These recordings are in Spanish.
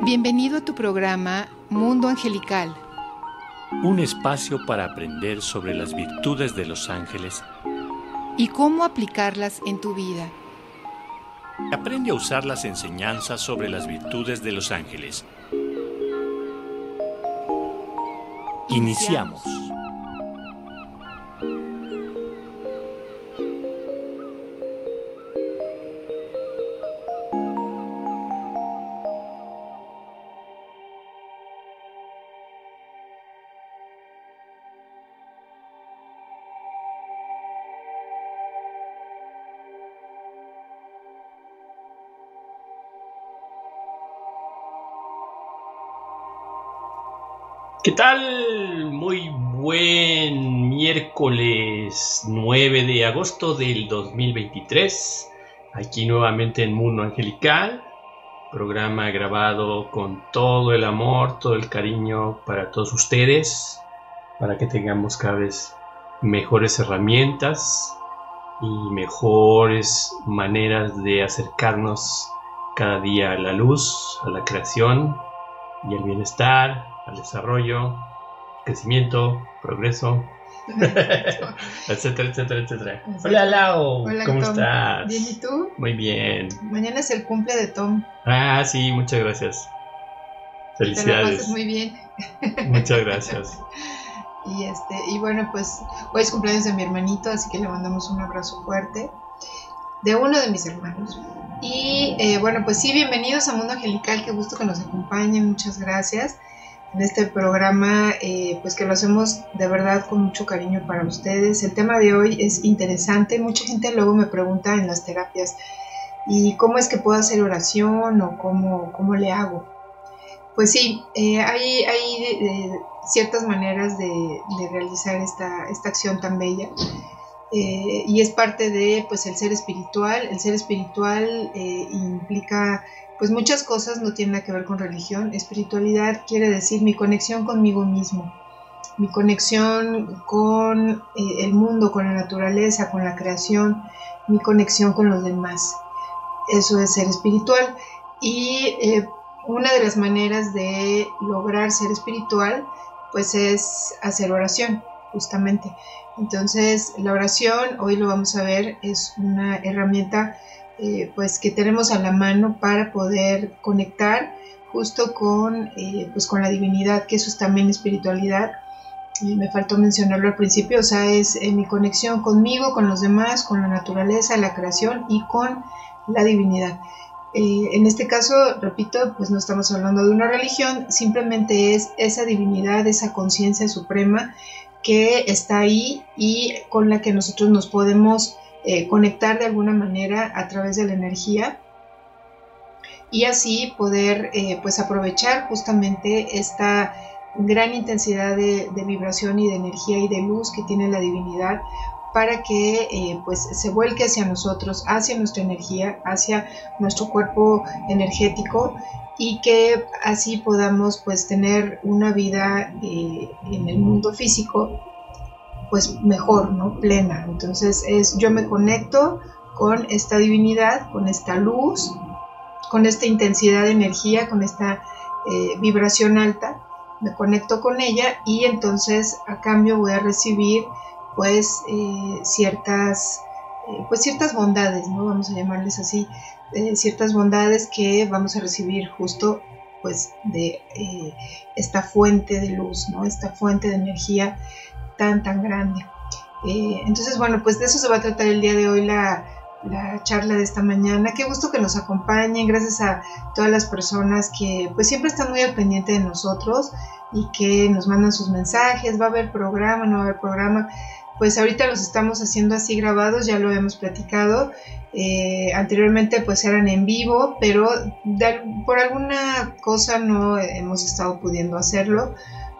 Bienvenido a tu programa Mundo Angelical. Un espacio para aprender sobre las virtudes de los ángeles y cómo aplicarlas en tu vida. Aprende a usar las enseñanzas sobre las virtudes de los ángeles. Iniciamos. ¿Qué tal? Muy buen miércoles 9 de agosto del 2023. Aquí nuevamente en Mundo Angelical. Programa grabado con todo el amor, todo el cariño para todos ustedes. Para que tengamos cada vez mejores herramientas y mejores maneras de acercarnos cada día a la luz, a la creación y al bienestar, al desarrollo, crecimiento, progreso, etcétera, etcétera, etcétera. Hola Lau, hola, ¿cómo Tom. estás? Bien, ¿y tú? Muy bien. Mañana es el cumple de Tom. Ah, sí, muchas gracias. Te lo Felicidades. pases muy bien. Muchas gracias. Y bueno, pues hoy es cumpleaños de mi hermanito, así que le mandamos un abrazo fuerte de uno de mis hermanos. Y bueno, pues sí, bienvenidos a Mundo Angelical, qué gusto que nos acompañen, muchas gracias en este programa, pues que lo hacemos de verdad con mucho cariño para ustedes. El tema de hoy es interesante, mucha gente luego me pregunta en las terapias, ¿y cómo es que puedo hacer oración o cómo le hago? Pues sí, hay ciertas maneras de realizar esta acción tan bella. Y es parte de pues el ser espiritual. El ser espiritual implica pues muchas cosas, no tiene nada que ver con religión. Espiritualidad quiere decir mi conexión conmigo mismo, mi conexión con el mundo, con la naturaleza, con la creación, mi conexión con los demás. Eso es ser espiritual. Y una de las maneras de lograr ser espiritual pues es hacer oración, justamente. Entonces la oración, hoy lo vamos a ver, es una herramienta pues que tenemos a la mano para poder conectar justo con la divinidad, que eso es también espiritualidad. Y me faltó mencionarlo al principio, o sea, es mi conexión conmigo, con los demás, con la naturaleza, la creación y con la divinidad. En este caso, repito, pues no estamos hablando de una religión, simplemente es esa divinidad, esa conciencia suprema que está ahí y con la que nosotros nos podemos conectar de alguna manera a través de la energía y así poder pues aprovechar justamente esta gran intensidad de vibración y de energía y de luz que tiene la divinidad para que pues se vuelque hacia nosotros, hacia nuestra energía, hacia nuestro cuerpo energético y que así podamos pues tener una vida en el mundo físico pues mejor, ¿no? Plena. Entonces yo me conecto con esta divinidad, con esta luz, con esta intensidad de energía, con esta vibración alta, me conecto con ella y entonces a cambio voy a recibir pues ciertas bondades, ¿no? Vamos a llamarles así, ciertas bondades que vamos a recibir justo pues de esta fuente de luz, ¿no? Esta fuente de energía tan grande. Entonces bueno, pues de eso se va a tratar el día de hoy la charla de esta mañana. Qué gusto que nos acompañen, gracias a todas las personas que pues siempre están muy al pendiente de nosotros y que nos mandan sus mensajes. Va a haber programa, no va a haber programa. Pues ahorita los estamos haciendo así grabados, ya lo hemos platicado. Anteriormente pues eran en vivo, pero por alguna cosa no hemos estado pudiendo hacerlo.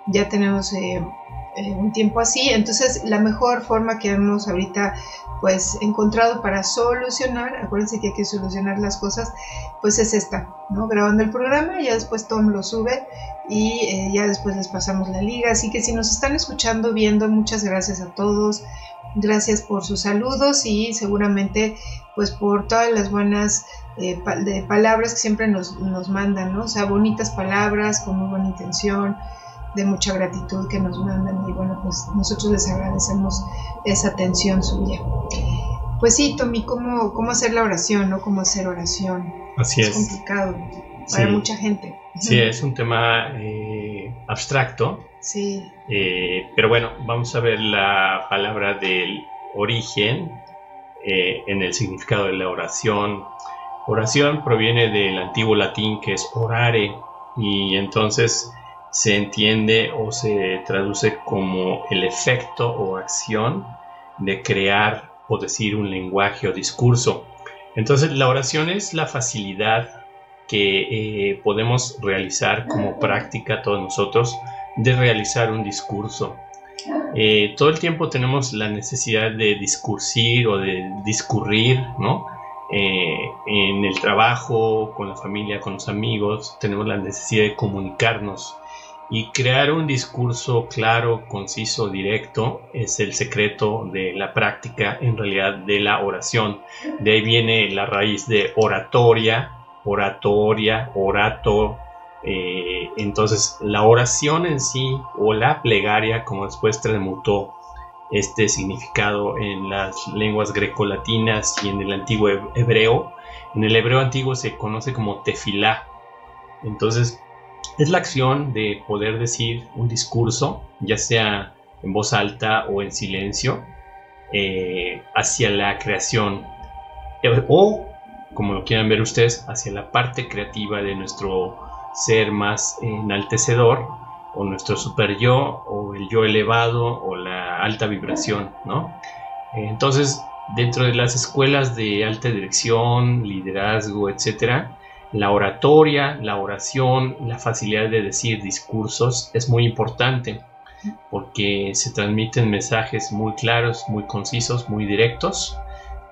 Ya tenemos un tiempo así, entonces la mejor forma que hemos ahorita pues encontrado para solucionar, acuérdense que hay que solucionar las cosas, pues es esta, ¿no? Grabando el programa, ya después Tom lo sube y ya después les pasamos la liga. Así que si nos están escuchando, viendo, muchas gracias a todos. Gracias por sus saludos y seguramente pues por todas las buenas de palabras que siempre nos mandan, ¿no? O sea, bonitas palabras con muy buena intención, de mucha gratitud que nos mandan, y bueno, pues nosotros les agradecemos esa atención suya. Pues sí, Tommy, ¿cómo hacer la oración, ¿no? ¿Cómo hacer oración? Así es. Es complicado para mucha gente. Sí, es un tema abstracto. Sí. Pero bueno, vamos a ver la palabra del origen en el significado de la oración. Oración proviene del antiguo latín, que es orare, y entonces se entiende o se traduce como el efecto o acción de crear o decir un lenguaje o discurso. Entonces la oración es la facilidad que podemos realizar como práctica todos nosotros de realizar un discurso. Todo el tiempo tenemos la necesidad de discursir o de discurrir, ¿no? En el trabajo, con la familia, con los amigos, tenemos la necesidad de comunicarnos, y crear un discurso claro, conciso, directo es el secreto de la práctica, en realidad, de la oración. De ahí viene la raíz de oratoria, orato. Entonces la oración en sí, o la plegaria, como después transmutó este significado en las lenguas grecolatinas y en el antiguo hebreo. En el hebreo antiguo se conoce como tefilá. Entonces es la acción de poder decir un discurso, ya sea en voz alta o en silencio, hacia la creación, o, como lo quieran ver ustedes, hacia la parte creativa de nuestro ser más enaltecedor, o nuestro super yo, o el yo elevado, o la alta vibración, ¿no? Entonces, dentro de las escuelas de alta dirección, liderazgo, etcétera, la oratoria, la oración, la facilidad de decir discursos es muy importante, porque se transmiten mensajes muy claros, muy concisos, muy directos,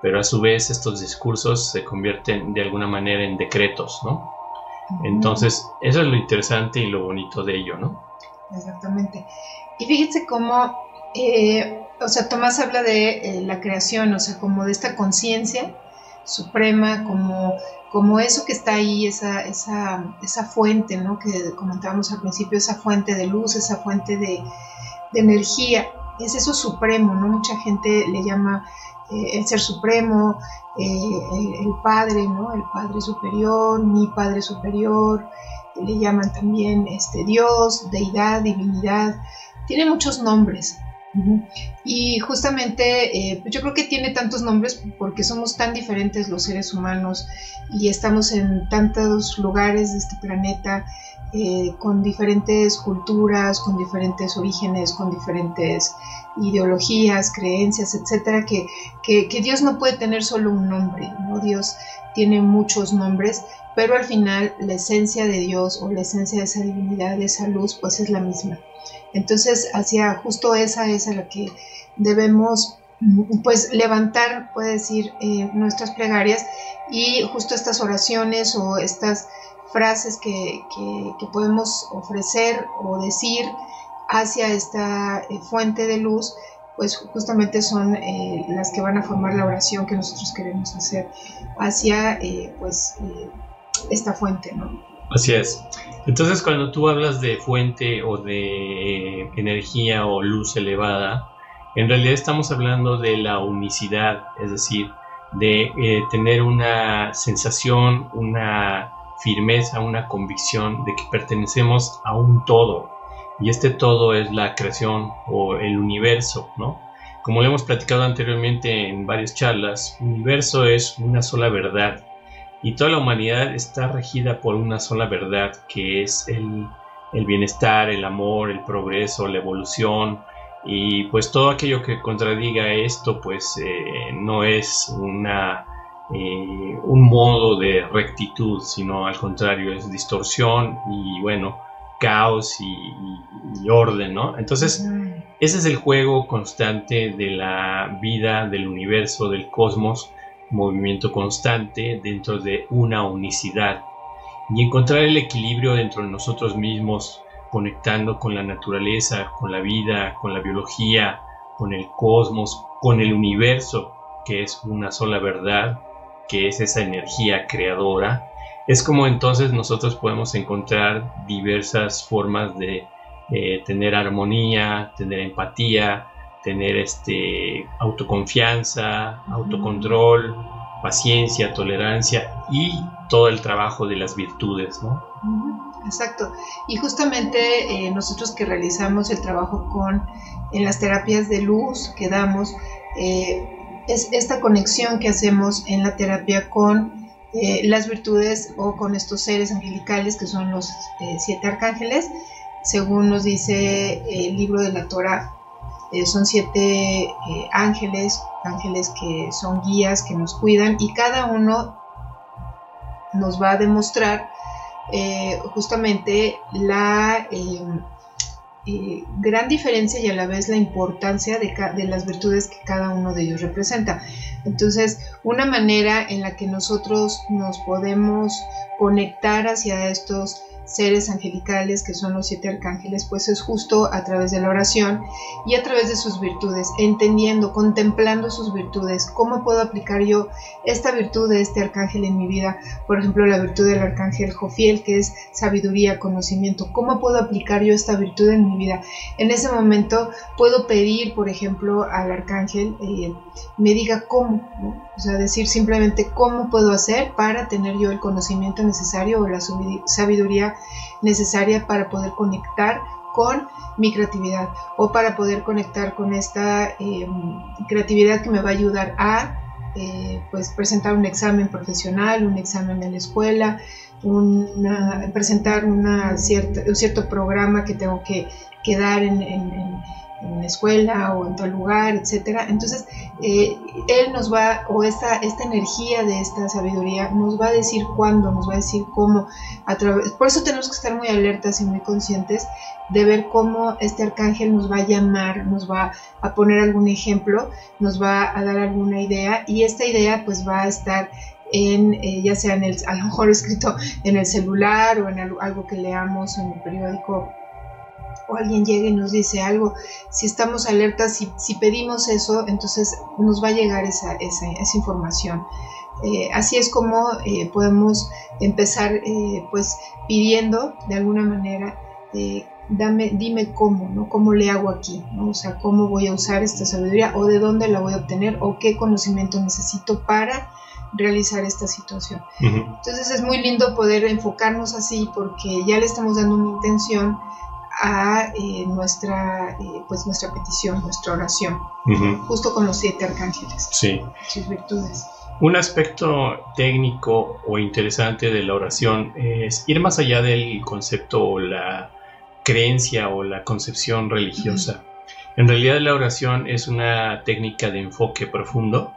pero a su vez estos discursos se convierten de alguna manera en decretos, ¿no? Entonces, eso es lo interesante y lo bonito de ello, ¿no? Exactamente. Y fíjense cómo, o sea, Tomás habla de la creación, o sea, como de esta conciencia suprema, como eso que está ahí, esa fuente, ¿no? Que comentábamos al principio, esa fuente de luz, esa fuente de energía, es eso supremo, ¿no? Mucha gente le llama el ser supremo, el Padre, ¿no? El Padre superior, mi Padre superior, le llaman también Dios, deidad, divinidad, tiene muchos nombres. Y justamente yo creo que tiene tantos nombres porque somos tan diferentes los seres humanos y estamos en tantos lugares de este planeta, con diferentes culturas, con diferentes orígenes, con diferentes ideologías, creencias, etcétera, que Dios no puede tener solo un nombre, ¿no? Dios tiene muchos nombres, pero al final la esencia de Dios, o la esencia de esa divinidad, de esa luz, pues es la misma. Entonces, hacia justo esa es a la que debemos pues levantar, puede decir, nuestras plegarias, y justo estas oraciones o estas frases que podemos ofrecer o decir hacia esta fuente de luz, pues justamente son las que van a formar la oración que nosotros queremos hacer hacia esta fuente, ¿no? Así es. Entonces, cuando tú hablas de fuente o de energía o luz elevada, en realidad estamos hablando de la unicidad, es decir, de tener una sensación, una firmeza, una convicción de que pertenecemos a un todo, y este todo es la creación o el universo, ¿no? Como lo hemos platicado anteriormente en varias charlas, el universo es una sola verdad, y toda la humanidad está regida por una sola verdad, que es el bienestar, el amor, el progreso, la evolución, y pues todo aquello que contradiga esto pues no es un modo de rectitud, sino al contrario es distorsión y bueno, caos y orden, ¿no? Entonces ese es el juego constante de la vida, del universo, del cosmos, movimiento constante dentro de una unicidad, y encontrar el equilibrio dentro de nosotros mismos conectando con la naturaleza, con la vida, con la biología, con el cosmos, con el universo, que es una sola verdad, que es esa energía creadora, es como entonces nosotros podemos encontrar diversas formas de tener armonía, tener empatía, tener autoconfianza, autocontrol, paciencia, tolerancia y todo el trabajo de las virtudes, ¿no? Exacto. Y justamente nosotros que realizamos el trabajo en las terapias de luz que damos, es esta conexión que hacemos en la terapia con las virtudes o con estos seres angelicales que son los 7 arcángeles. Según nos dice el libro de la Torá, son 7 ángeles que son guías, que nos cuidan, y cada uno nos va a demostrar justamente la gran diferencia y a la vez la importancia de las virtudes que cada uno de ellos representa. Entonces, una manera en la que nosotros nos podemos conectar hacia estos seres angelicales que son los 7 arcángeles, pues es justo a través de la oración y a través de sus virtudes, entendiendo, contemplando sus virtudes. ¿Cómo puedo aplicar yo esta virtud de este arcángel en mi vida? Por ejemplo, la virtud del arcángel Jofiel, que es sabiduría, conocimiento. ¿Cómo puedo aplicar yo esta virtud en mi vida? En ese momento puedo pedir, por ejemplo, al arcángel me diga cómo, ¿no? O sea, decir simplemente cómo puedo hacer para tener yo el conocimiento necesario o la sabiduría necesaria para poder conectar con mi creatividad, o para poder conectar con esta creatividad que me va a ayudar a pues presentar un examen profesional, un examen en la escuela, presentar un cierto programa que tengo que dar en la escuela o en tal lugar, etcétera. Entonces él nos va, o esta energía de esta sabiduría nos va a decir cuándo, nos va a decir cómo, por eso tenemos que estar muy alertas y muy conscientes de ver cómo este arcángel nos va a llamar, nos va a poner algún ejemplo, nos va a dar alguna idea, y esta idea pues va a estar ya sea a lo mejor escrito en el celular o en algo que leamos en el periódico, o alguien llega y nos dice algo. Si estamos alertas, si pedimos eso, entonces nos va a llegar esa información. Así es como podemos empezar pues pidiendo de alguna manera, dime cómo, ¿no? ¿Cómo le hago aquí, ¿no? O sea, ¿cómo voy a usar esta sabiduría? ¿O de dónde la voy a obtener? ¿O qué conocimiento necesito para realizar esta situación? Entonces es muy lindo poder enfocarnos así, porque ya le estamos dando una intención a nuestra petición, nuestra oración, justo con los 7 arcángeles, sí, sus virtudes. Un aspecto técnico o interesante de la oración es ir más allá del concepto o la creencia o la concepción religiosa. En realidad la oración es una técnica de enfoque profundo,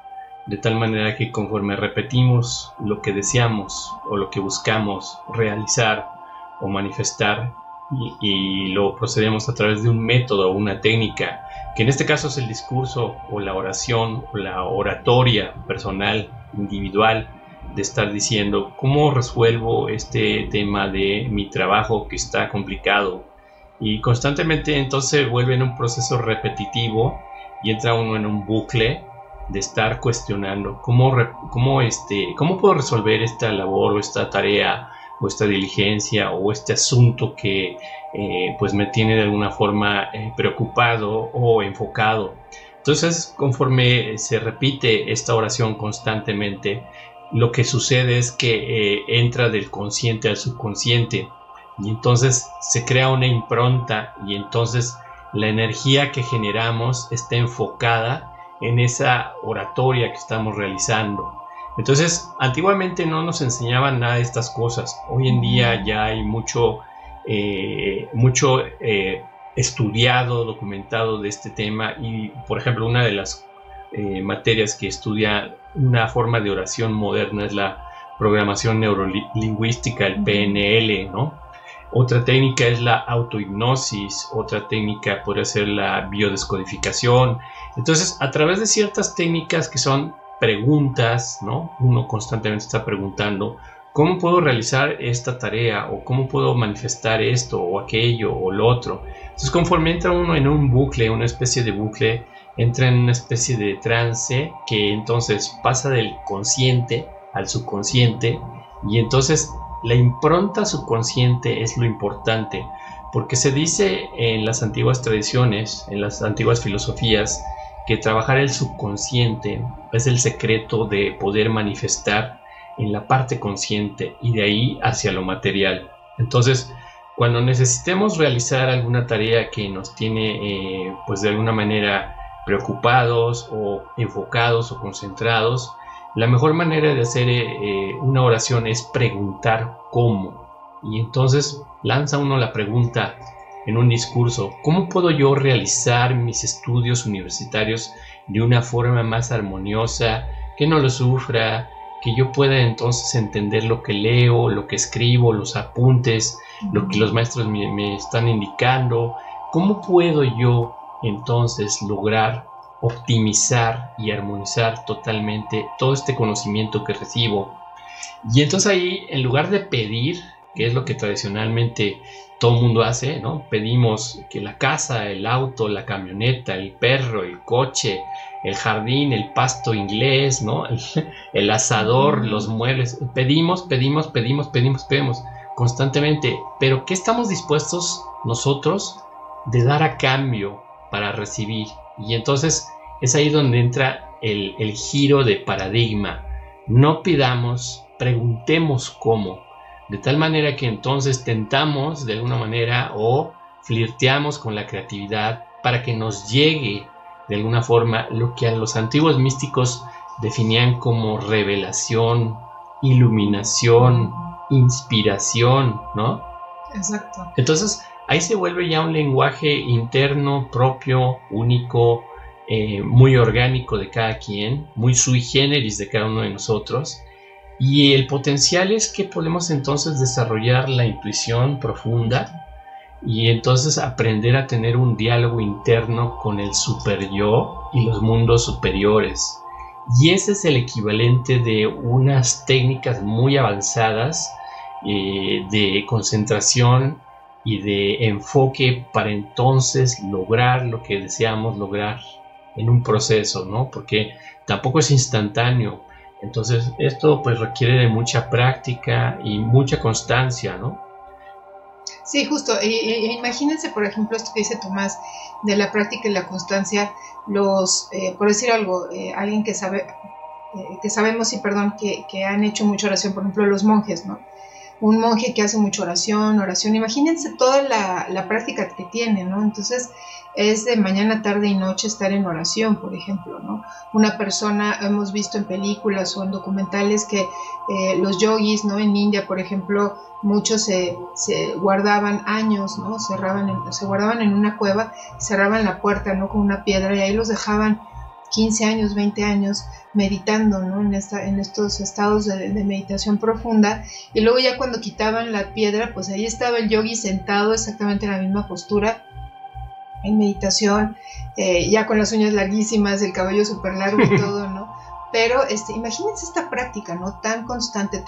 de tal manera que conforme repetimos lo que deseamos o lo que buscamos realizar o manifestar, y lo procedemos a través de un método o una técnica, que en este caso es el discurso o la oración o la oratoria personal, individual, de estar diciendo cómo resuelvo este tema de mi trabajo que está complicado, y constantemente entonces vuelve en un proceso repetitivo y entra uno en un bucle de estar cuestionando cómo puedo resolver esta labor o esta tarea o esta diligencia o este asunto que pues me tiene de alguna forma preocupado o enfocado. Entonces, conforme se repite esta oración constantemente, lo que sucede es que entra del consciente al subconsciente, y entonces se crea una impronta, y entonces la energía que generamos está enfocada en esa oratoria que estamos realizando. Entonces, antiguamente no nos enseñaban nada de estas cosas. Hoy en día ya hay mucho estudiado, documentado de este tema, y por ejemplo una de las materias que estudia una forma de oración moderna es la programación neurolingüística, el PNL, ¿no? Otra técnica es la autohipnosis, otra técnica podría ser la biodescodificación. Entonces, a través de ciertas técnicas que son preguntas, ¿no? Uno constantemente está preguntando ¿cómo puedo realizar esta tarea? ¿O cómo puedo manifestar esto o aquello o lo otro? Entonces, conforme entra uno en un bucle, una especie de bucle, entra en una especie de trance que entonces pasa del consciente al subconsciente, y entonces la impronta subconsciente es lo importante, porque se dice en las antiguas tradiciones, en las antiguas filosofías, que trabajar el subconsciente es el secreto de poder manifestar en la parte consciente y de ahí hacia lo material. Entonces, cuando necesitemos realizar alguna tarea que nos tiene pues de alguna manera preocupados o enfocados o concentrados, la mejor manera de hacer una oración es preguntar cómo. Y entonces lanza uno la pregunta en un discurso: ¿cómo puedo yo realizar mis estudios universitarios de una forma más armoniosa, que no lo sufra, que yo pueda entonces entender lo que leo, lo que escribo, los apuntes, lo que los maestros me están indicando? ¿Cómo puedo yo entonces lograr optimizar y armonizar totalmente todo este conocimiento que recibo? Y entonces ahí, en lugar de pedir, que es lo que tradicionalmente todo el mundo hace, ¿no? Pedimos que la casa, el auto, la camioneta, el perro, el coche, el jardín, el pasto inglés, ¿no? El asador, los muebles. Pedimos constantemente. Pero ¿qué estamos dispuestos nosotros de dar a cambio para recibir? Y entonces es ahí donde entra el giro de paradigma. No pidamos, preguntemos cómo. De tal manera que entonces tentamos de alguna manera o flirteamos con la creatividad para que nos llegue de alguna forma lo que a los antiguos místicos definían como revelación, iluminación, inspiración, ¿no? Exacto. Entonces ahí se vuelve ya un lenguaje interno, propio, único, muy orgánico de cada quien, muy sui generis de cada uno de nosotros. Y el potencial es que podemos entonces desarrollar la intuición profunda y entonces aprender a tener un diálogo interno con el super yo y los mundos superiores. Y ese es el equivalente de unas técnicas muy avanzadas de concentración y de enfoque para entonces lograr lo que deseamos lograr en un proceso, ¿no? Porque tampoco es instantáneo. Entonces esto pues requiere de mucha práctica y mucha constancia, ¿no? Sí, justo. Imagínense, por ejemplo, esto que dice Tomás, de la práctica y la constancia. Por decir algo, alguien que sabemos, que han hecho mucha oración, por ejemplo, los monjes, ¿no? Un monje que hace mucha oración, imagínense toda la práctica que tiene, ¿no? Entonces es de mañana, tarde y noche estar en oración, por ejemplo, ¿no? Una persona, hemos visto en películas o en documentales que los yogis, ¿no? En India, por ejemplo, muchos se guardaban años, ¿no? Se guardaban en una cueva, cerraban la puerta, ¿no? Con una piedra, y ahí los dejaban 15 años, 20 años meditando, ¿no? En estos estados de meditación profunda, y luego ya cuando quitaban la piedra, pues ahí estaba el yogi sentado exactamente en la misma postura, en meditación, ya con las uñas larguísimas, el cabello súper largo y todo, ¿no? Pero imagínense esta práctica, ¿no? Tan constante,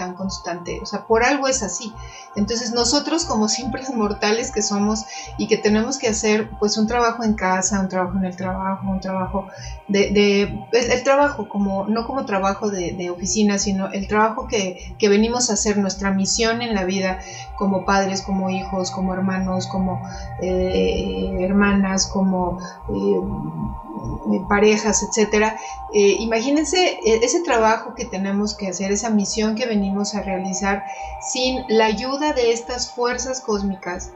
o sea, por algo es así. Entonces nosotros, como simples mortales que somos y que tenemos que hacer pues un trabajo en casa, un trabajo en el trabajo, un trabajo el trabajo no como trabajo de oficina, sino el trabajo que venimos a hacer, nuestra misión en la vida, como padres, como hijos, como hermanos, como hermanas, como parejas, etcétera. Imagínense ese trabajo que tenemos que hacer, esa misión que venimos a realizar sin la ayuda de estas fuerzas cósmicas,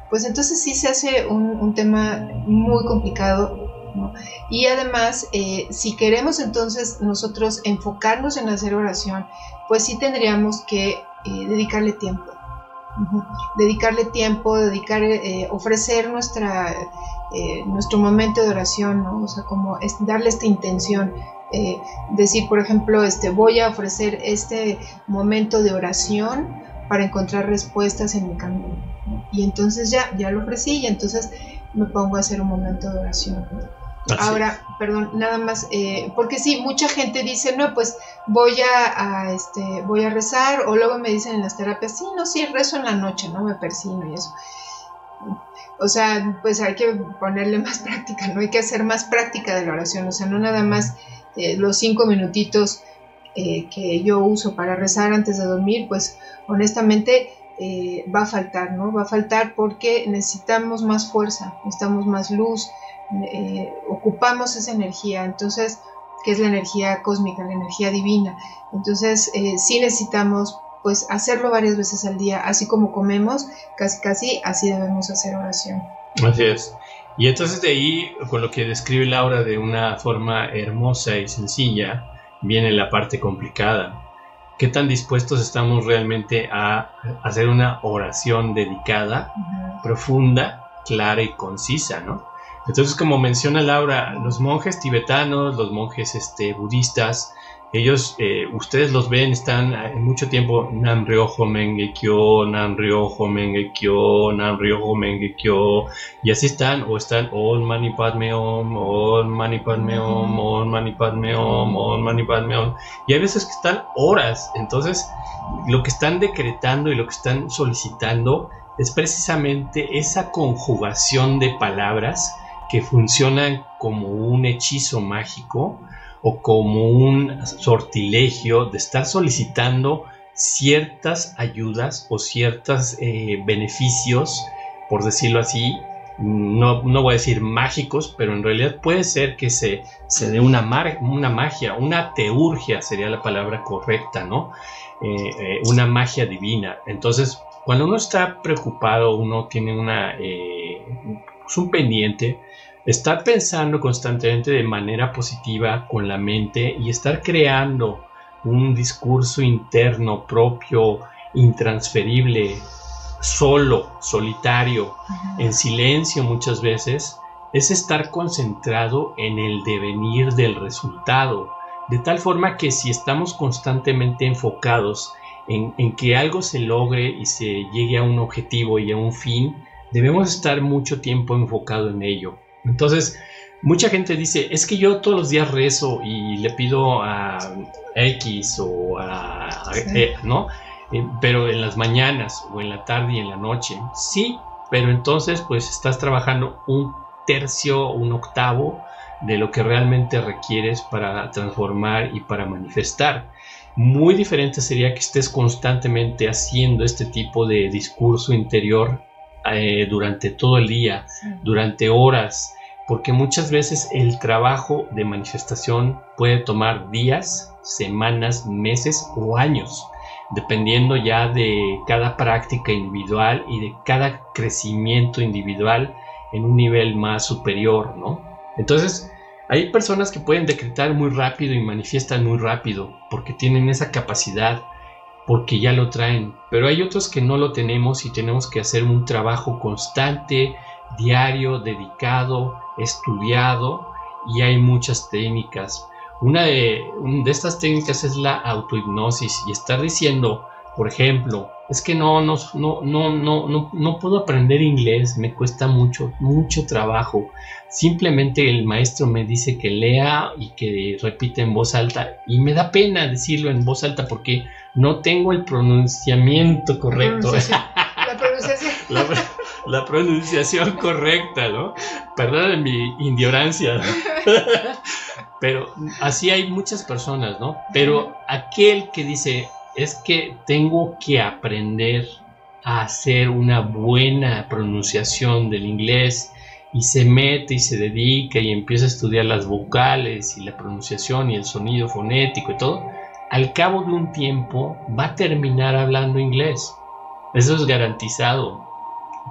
pues entonces sí se hace un tema muy complicado, ¿no? Y además, si queremos entonces nosotros enfocarnos en hacer oración, pues sí tendríamos que dedicarle tiempo. Ofrecer nuestro momento de oración, ¿no? O sea, como darle esta intención, decir, por ejemplo, voy a ofrecer este momento de oración para encontrar respuestas en mi camino, ¿no? Y entonces ya lo ofrecí, y entonces me pongo a hacer un momento de oración, ¿no? Ahora, perdón, nada más, porque sí, mucha gente dice, no, pues voy a rezar, o luego me dicen en las terapias, sí, rezo en la noche, no me persino y eso. O sea, pues hay que ponerle más práctica, ¿no? Hay que hacer más práctica de la oración, o sea, no nada más los 5 minutitos que yo uso para rezar antes de dormir, pues honestamente va a faltar, ¿no? Va a faltar porque necesitamos más fuerza, necesitamos más luz, ocupamos esa energía, entonces, que es la energía cósmica, la energía divina. Entonces, sí necesitamos pues hacerlo varias veces al día, así como comemos, casi así debemos hacer oración. Así es. Y entonces de ahí, con lo que describe Laura de una forma hermosa y sencilla, viene la parte complicada. ¿Qué tan dispuestos estamos realmente a hacer una oración dedicada, profunda, clara y concisa, ¿no? Entonces, como menciona Laura, los monjes tibetanos, los monjes budistas, ellos, ustedes los ven, están mucho tiempo Nam Ryoho Menge Kyo, Nam Ryoho Menge Kyo, Nam Ryoho Menge Kyo, y así están, o están Om Mani Padme Om, Om Mani Padme Om, Om Mani Padme Om, Om Mani Padme Om, y hay veces que están horas. Entonces, lo que están decretando y lo que están solicitando es precisamente esa conjugación de palabras que funcionan como un hechizo mágico o como un sortilegio de estar solicitando ciertas ayudas o ciertos beneficios, por decirlo así, no voy a decir mágicos, pero en realidad puede ser que se dé una magia, una teurgia sería la palabra correcta, ¿no? Una magia divina. Entonces, cuando uno está preocupado, uno tiene un pendiente, estar pensando constantemente de manera positiva con la mente y estar creando un discurso interno propio, intransferible, solitario, en silencio muchas veces, es estar concentrado en el devenir del resultado, de tal forma que si estamos constantemente enfocados en que algo se logre y se llegue a un objetivo y a un fin, debemos estar mucho tiempo enfocado en ello. Entonces, mucha gente dice, es que yo todos los días rezo y le pido a X o ¿no? Pero en las mañanas o en la tarde y en la noche. Sí, pero entonces pues estás trabajando un tercio, un octavo de lo que realmente requieres para transformar y para manifestar. Muy diferente sería que estés constantemente haciendo este tipo de discurso interior durante todo el día, durante horas, porque muchas veces el trabajo de manifestación puede tomar días, semanas, meses o años, dependiendo ya de cada práctica individual y de cada crecimiento individual en un nivel más superior, ¿no? Entonces, hay personas que pueden decretar muy rápido y manifiestan muy rápido porque tienen esa capacidad, porque ya lo traen, pero hay otros que no lo tenemos y tenemos que hacer un trabajo constante, diario, dedicado, estudiado, y hay muchas técnicas. Una de estas técnicas es la autohipnosis, y estar diciendo, por ejemplo, es que no puedo aprender inglés, me cuesta mucho trabajo. Simplemente el maestro me dice que lea y que repita en voz alta, y me da pena decirlo en voz alta porque no tengo el pronunciamiento correcto. La pronunciación correcta, ¿no? Perdón mi ignorancia, ¿no? Pero así hay muchas personas, ¿no? Pero aquel que dice, es que tengo que aprender a hacer una buena pronunciación del inglés, y se mete y se dedica y empieza a estudiar las vocales y la pronunciación y el sonido fonético y todo, al cabo de un tiempo va a terminar hablando inglés. Eso es garantizado.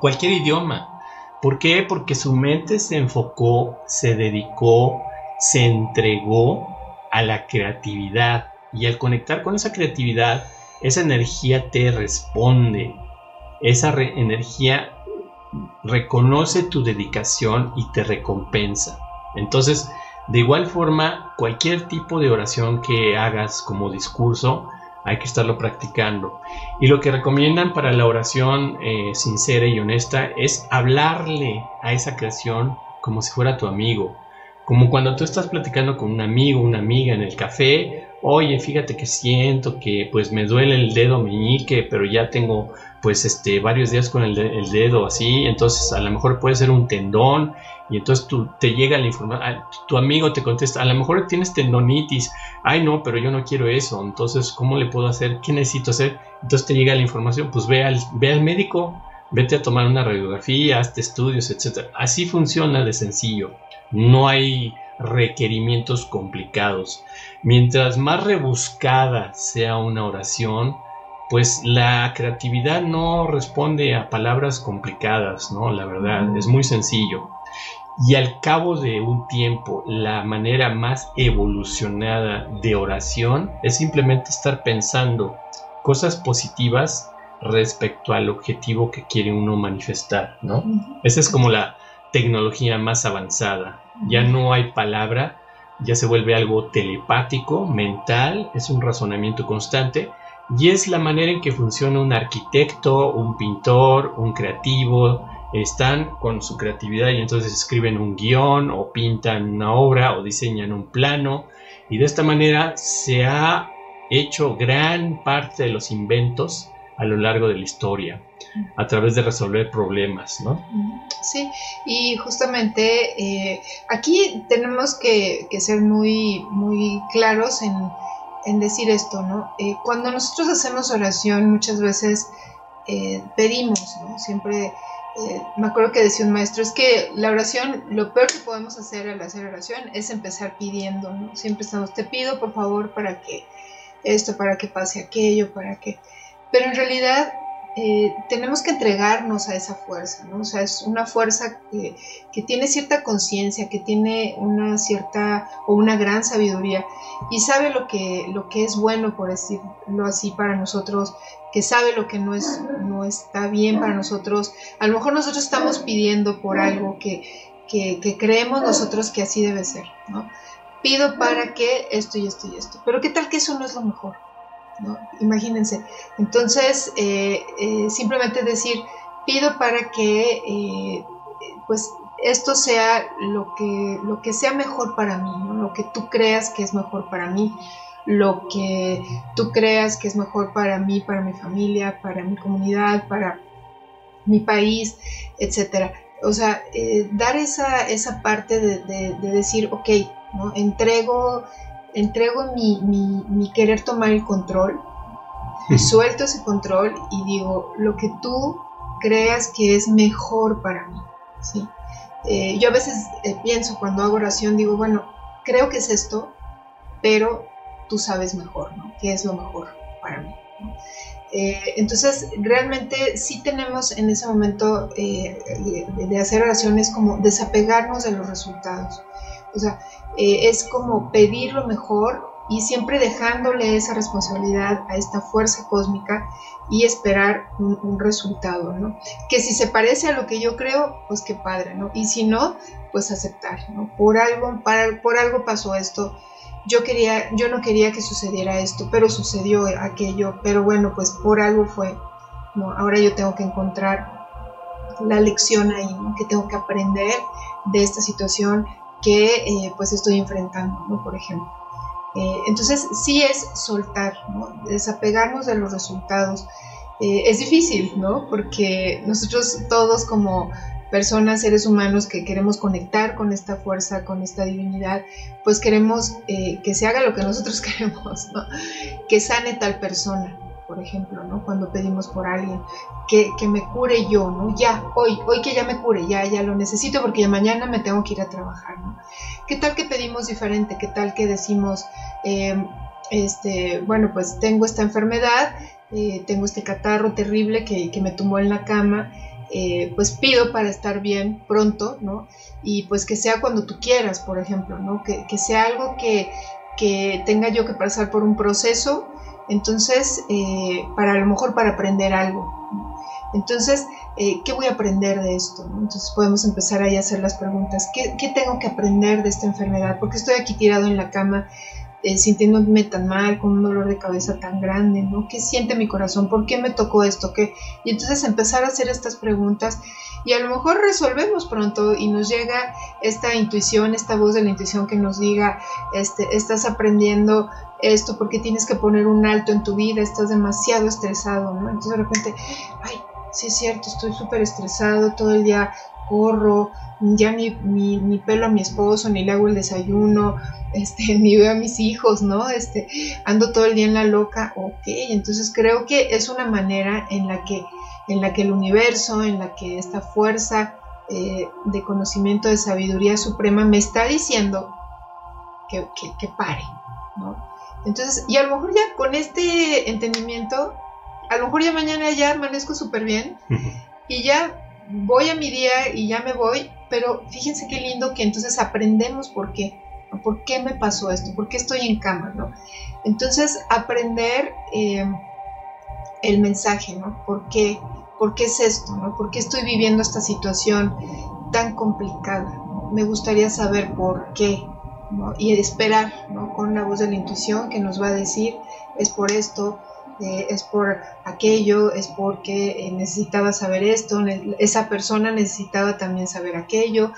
Cualquier idioma. ¿Por qué? Porque su mente se enfocó, se dedicó, se entregó a la creatividad. Y al conectar con esa creatividad, esa energía te responde. Esa energía reconoce tu dedicación y te recompensa. Entonces, de igual forma, cualquier tipo de oración que hagas como discurso, hay que estarlo practicando. Y lo que recomiendan para la oración sincera y honesta es hablarle a esa creación como si fuera tu amigo. Como cuando tú estás platicando con un amigo, una amiga en el café, oye, fíjate que siento que pues me duele el dedo meñique, pero ya tengo pues varios días con el dedo así, entonces a lo mejor puede ser un tendón, y entonces te llega la información, tu amigo te contesta, a lo mejor tienes tendonitis, ay no, pero yo no quiero eso, entonces ¿cómo le puedo hacer? ¿Qué necesito hacer? Entonces te llega la información, pues ve al médico, vete a tomar una radiografía, hazte estudios, etc. Así funciona de sencillo, no hay requerimientos complicados. Mientras más rebuscada sea una oración, pues la creatividad no responde a palabras complicadas, ¿no? La verdad, es muy sencillo. Y al cabo de un tiempo, la manera más evolucionada de oración es simplemente estar pensando cosas positivas respecto al objetivo que quiere uno manifestar, ¿no? Esa es como la tecnología más avanzada. Ya no hay palabra, ya se vuelve algo telepático, mental, es un razonamiento constante, y es la manera en que funciona un arquitecto, un pintor, un creativo. Están con su creatividad y entonces escriben un guión o pintan una obra o diseñan un plano, y de esta manera se ha hecho gran parte de los inventos a lo largo de la historia a través de resolver problemas, ¿no? Sí, y justamente aquí tenemos que ser muy, muy claros en decir esto, ¿no? Cuando nosotros hacemos oración muchas veces pedimos, ¿no? Siempre me acuerdo que decía un maestro, es que la oración, lo peor que podemos hacer al hacer oración es empezar pidiendo, ¿no? Siempre estamos, te pido por favor para que esto, para que pase aquello, para que... Pero en realidad tenemos que entregarnos a esa fuerza, ¿no? O sea, es una fuerza que tiene cierta conciencia, que tiene una cierta o una gran sabiduría y sabe lo que es bueno, por decirlo así, para nosotros, que sabe lo que no está bien para nosotros. A lo mejor nosotros estamos pidiendo por algo que creemos nosotros que así debe ser, ¿no? Pido para que esto y esto y esto, pero ¿qué tal que eso no es lo mejor? ¿No? Imagínense, entonces simplemente decir, pido para que pues esto sea lo que sea mejor para mí, ¿no? Lo que tú creas que es mejor para mí, lo que tú creas que es mejor para mí, para mi familia, para mi comunidad, para mi país, etcétera. O sea, dar esa parte de decir, ok, ¿no? Entrego mi querer tomar el control, suelto ese control y digo lo que tú creas que es mejor para mí, ¿sí? Yo a veces pienso cuando hago oración, digo, bueno, creo que es esto, pero tú sabes mejor, ¿no? ¿Qué es lo mejor para mí, ¿no? Entonces realmente sí tenemos en ese momento de hacer oraciones como desapegarnos de los resultados. O sea, es como pedir lo mejor y siempre dejándole esa responsabilidad a esta fuerza cósmica y esperar un resultado, ¿no? Que si se parece a lo que yo creo, pues qué padre, ¿no? Y si no, pues aceptar, ¿no? Por algo pasó esto. Yo no quería que sucediera esto, pero sucedió aquello, pero bueno, pues por algo fue, ¿no? Ahora yo tengo que encontrar la lección ahí, ¿no? Que tengo que aprender de esta situación que pues estoy enfrentando, ¿no? Por ejemplo. Entonces sí es soltar, ¿no? Desapegarnos de los resultados. Es difícil, ¿no? Porque nosotros todos como personas, seres humanos que queremos conectar con esta fuerza, con esta divinidad, pues queremos que se haga lo que nosotros queremos, ¿no? Que sane tal persona, por ejemplo, ¿no? Cuando pedimos por alguien, que me cure yo, ¿no? Ya, hoy que ya me cure, ya lo necesito porque ya mañana me tengo que ir a trabajar, ¿no? ¿Qué tal que pedimos diferente? ¿Qué tal que decimos, bueno, pues tengo esta enfermedad, tengo este catarro terrible que me tumbó en la cama, pues pido para estar bien pronto, ¿no? Y pues que sea cuando tú quieras, por ejemplo, ¿no? Que sea algo que tenga yo que pasar por un proceso, entonces, a lo mejor para aprender algo, ¿no? Entonces, ¿qué voy a aprender de esto, ¿no? Entonces podemos empezar ahí a hacer las preguntas. ¿Qué tengo que aprender de esta enfermedad? ¿Por qué estoy aquí tirado en la cama? sintiéndome tan mal, con un dolor de cabeza tan grande, ¿no? ¿Qué siente mi corazón? ¿Por qué me tocó esto? ¿Qué? Y entonces empezar a hacer estas preguntas y a lo mejor resolvemos pronto y nos llega esta intuición, esta voz de la intuición que nos diga, estás aprendiendo esto porque tienes que poner un alto en tu vida, estás demasiado estresado, ¿no? Entonces de repente, ay, sí es cierto, estoy súper estresado, todo el día corro, ya ni pelo a mi esposo, ni le hago el desayuno, ni veo a mis hijos, ¿no? Ando todo el día en la loca, ok, entonces creo que es una manera en la que el universo, en la que esta fuerza de conocimiento, de sabiduría suprema me está diciendo que pare, ¿no? Entonces, y a lo mejor ya con este entendimiento, a lo mejor ya mañana ya amanezco súper bien y ya voy a mi día y ya me voy, pero fíjense qué lindo que entonces aprendemos por qué me pasó esto, por qué estoy en cama, ¿no? Entonces, aprender el mensaje, ¿no? ¿Por qué es esto, ¿no? ¿Por qué estoy viviendo esta situación tan complicada, ¿no? Me gustaría saber por qué, ¿no? Y esperar, ¿no? Con la voz de la intuición que nos va a decir, es por esto, es por aquello, es porque necesitaba saber esto, esa persona necesitaba también saber aquello,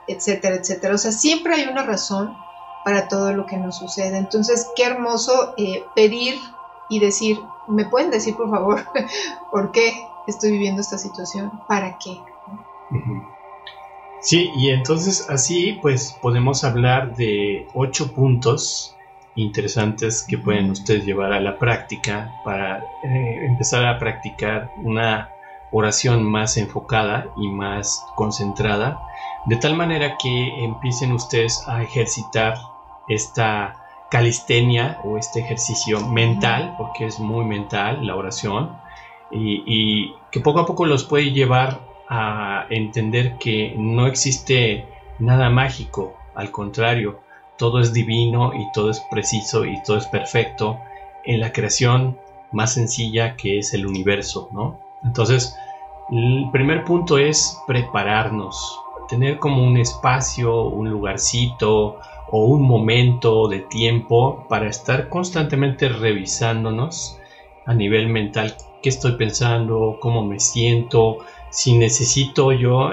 etcétera, etcétera. O sea, siempre hay una razón para todo lo que nos sucede. Entonces, qué hermoso pedir y decir, ¿me pueden decir por favor por qué estoy viviendo esta situación? ¿Para qué? Sí, y entonces así pues podemos hablar de 8 puntos interesantes que pueden ustedes llevar a la práctica para empezar a practicar una oración más enfocada y más concentrada, de tal manera que empiecen ustedes a ejercitar esta calistenia o este ejercicio mental, porque es muy mental la oración, y que poco a poco los puede llevar a entender que no existe nada mágico, al contrario, todo es divino y todo es preciso y todo es perfecto en la creación más sencilla que es el universo, ¿no? Entonces, el primer punto es prepararnos, tener como un espacio, un lugarcito o un momento de tiempo para estar constantemente revisándonos a nivel mental. ¿Qué estoy pensando? ¿Cómo me siento? Si necesito yo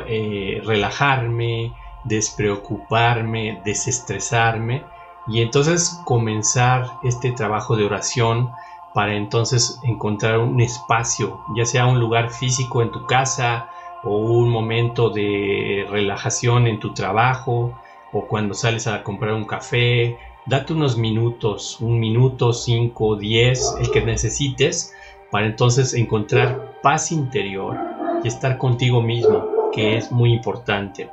relajarme, despreocuparme, desestresarme, y entonces comenzar este trabajo de oración para entonces encontrar un espacio, ya sea un lugar físico en tu casa o un momento de relajación en tu trabajo o cuando sales a comprar un café. Date unos minutos, 1 minuto, 5, 10, el que necesites, para entonces encontrar paz interior y estar contigo mismo, que es muy importante.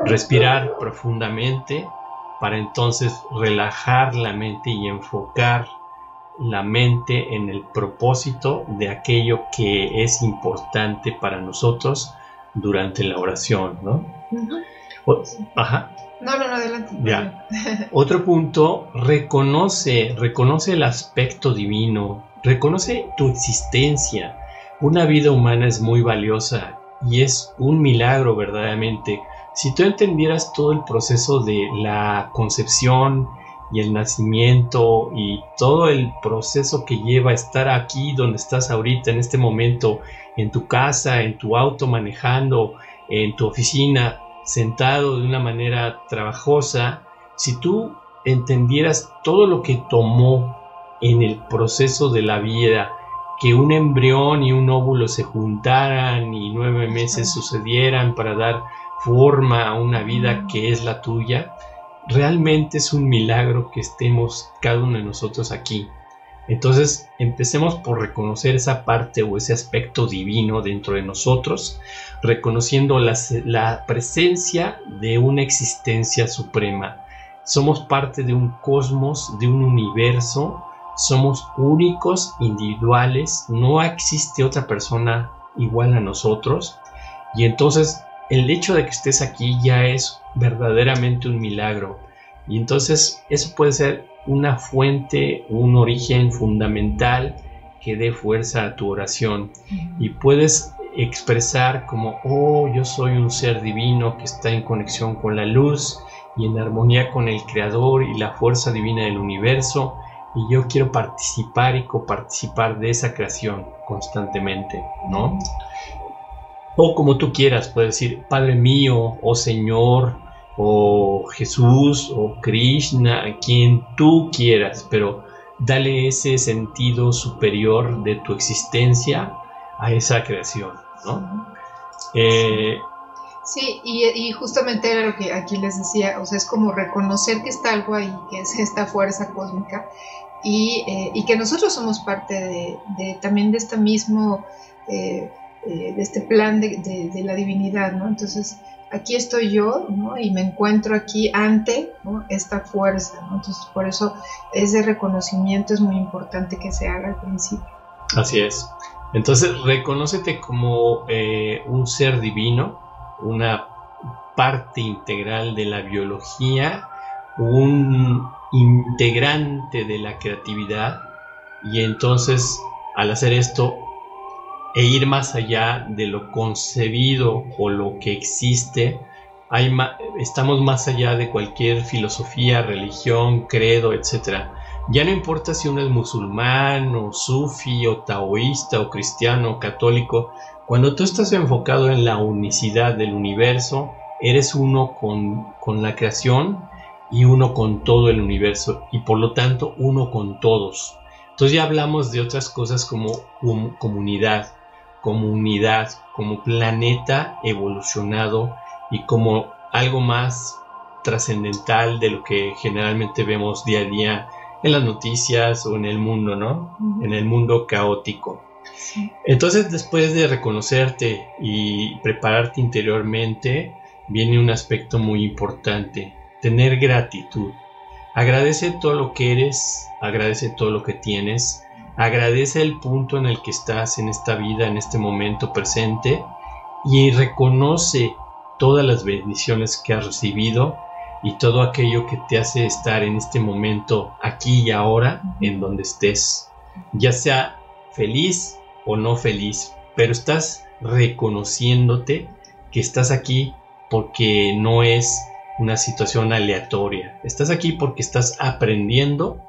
Respirar profundamente para entonces relajar la mente y enfocar la mente en el propósito de aquello que es importante para nosotros durante la oración, ¿no? Ajá. No, adelante. Ya. Otro punto, reconoce el aspecto divino, reconoce tu existencia. Una vida humana es muy valiosa y es un milagro verdaderamente. Si tú entendieras todo el proceso de la concepción y el nacimiento y todo el proceso que lleva a estar aquí donde estás ahorita en este momento, en tu casa, en tu auto manejando, en tu oficina, sentado de una manera trabajosa, si tú entendieras todo lo que tomó en el proceso de la vida, que un embrión y un óvulo se juntaran y 9 meses sucedieran para dar forma a una vida que es la tuya, realmente es un milagro que estemos cada uno de nosotros aquí. Entonces empecemos por reconocer esa parte o ese aspecto divino dentro de nosotros, reconociendo la presencia de una existencia suprema. Somos parte de un cosmos, de un universo, somos únicos, individuales, no existe otra persona igual a nosotros, y entonces el hecho de que estés aquí ya es verdaderamente un milagro. Y entonces eso puede ser una fuente, un origen fundamental que dé fuerza a tu oración. Y puedes expresar como, oh, yo soy un ser divino que está en conexión con la luz y en armonía con el Creador y la fuerza divina del universo, y yo quiero participar y coparticipar de esa creación constantemente, ¿no? O como tú quieras, puedes decir Padre mío, o Señor, o Jesús, o Krishna, quien tú quieras, pero dale ese sentido superior de tu existencia a esa creación, ¿no? Sí, y justamente era lo que aquí les decía, o sea, es como reconocer que está algo ahí, que es esta fuerza cósmica, y que nosotros somos parte también de este mismo, de este plan de la divinidad, ¿no? Entonces, aquí estoy yo, ¿no? Y me encuentro aquí ante, ¿no?, esta fuerza, ¿no? Entonces, por eso ese reconocimiento es muy importante que se haga al principio. Así es. Entonces, reconócete como un ser divino, una parte integral de la biología, un integrante de la creatividad, y entonces al hacer esto e ir más allá de lo concebido o lo que existe, estamos más allá de cualquier filosofía, religión, credo, etc. Ya no importa si uno es musulmán o sufi o taoísta o cristiano o católico. Cuando tú estás enfocado en la unicidad del universo, eres uno con la creación y uno con todo el universo, y por lo tanto uno con todos. Entonces ya hablamos de otras cosas como comunidad, como planeta evolucionado y como algo más trascendental de lo que generalmente vemos día a día en las noticias o en el mundo, ¿no? Uh-huh. En el mundo caótico. Sí. Entonces, después de reconocerte y prepararte interiormente, viene un aspecto muy importante: tener gratitud. Agradece todo lo que eres, agradece todo lo que tienes, agradece el punto en el que estás en esta vida, en este momento presente, y reconoce todas las bendiciones que has recibido y todo aquello que te hace estar en este momento, aquí y ahora, en donde estés, ya sea feliz o no feliz, pero estás reconociéndote que estás aquí porque no es una situación aleatoria. Estás aquí porque estás aprendiendo,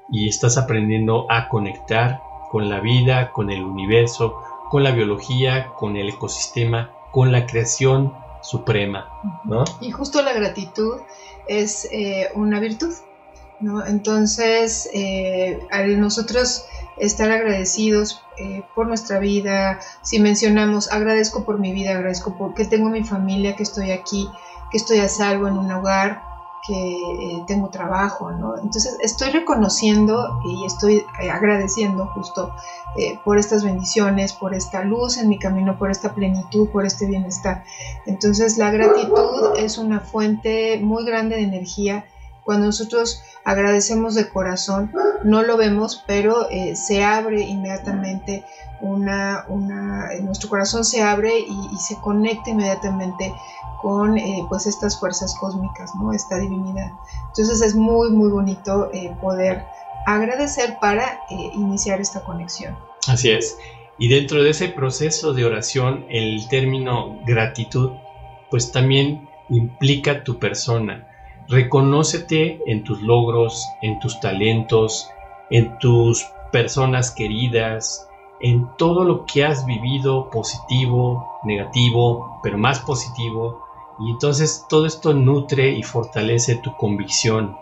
y estás aprendiendo a conectar con la vida, con el universo, con la biología, con el ecosistema, con la creación suprema, ¿no? Y justo la gratitud es una virtud, ¿no? Entonces, al nosotros estar agradecidos por nuestra vida, si mencionamos agradezco por mi vida, agradezco porque tengo mi familia, que estoy aquí, que estoy a salvo en un hogar, que tengo trabajo, ¿no? Entonces estoy reconociendo y estoy agradeciendo justo por estas bendiciones, por esta luz en mi camino, por esta plenitud, por este bienestar. Entonces la gratitud es una fuente muy grande de energía. Cuando nosotros agradecemos de corazón, no lo vemos, pero se abre inmediatamente nuestro corazón se abre y se conecta inmediatamente con pues estas fuerzas cósmicas, ¿no? Esta divinidad. Entonces es muy muy bonito poder agradecer para iniciar esta conexión. Así es. Y dentro de ese proceso de oración, el término gratitud pues también implica tu persona. Reconócete en tus logros, en tus talentos, en tus personas queridas, en todo lo que has vivido, positivo, negativo, pero más positivo. Y entonces todo esto nutre y fortalece tu convicción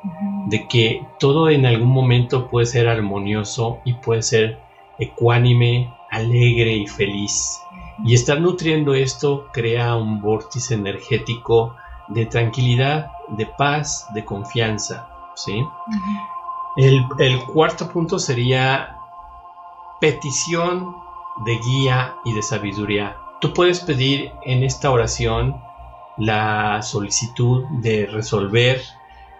de que todo en algún momento puede ser armonioso y puede ser ecuánime, alegre y feliz. Y estar nutriendo esto crea un vórtice energético de tranquilidad, de paz, de confianza, ¿sí? El cuarto punto sería petición de guía y de sabiduría. Tú puedes pedir en esta oración la solicitud de resolver,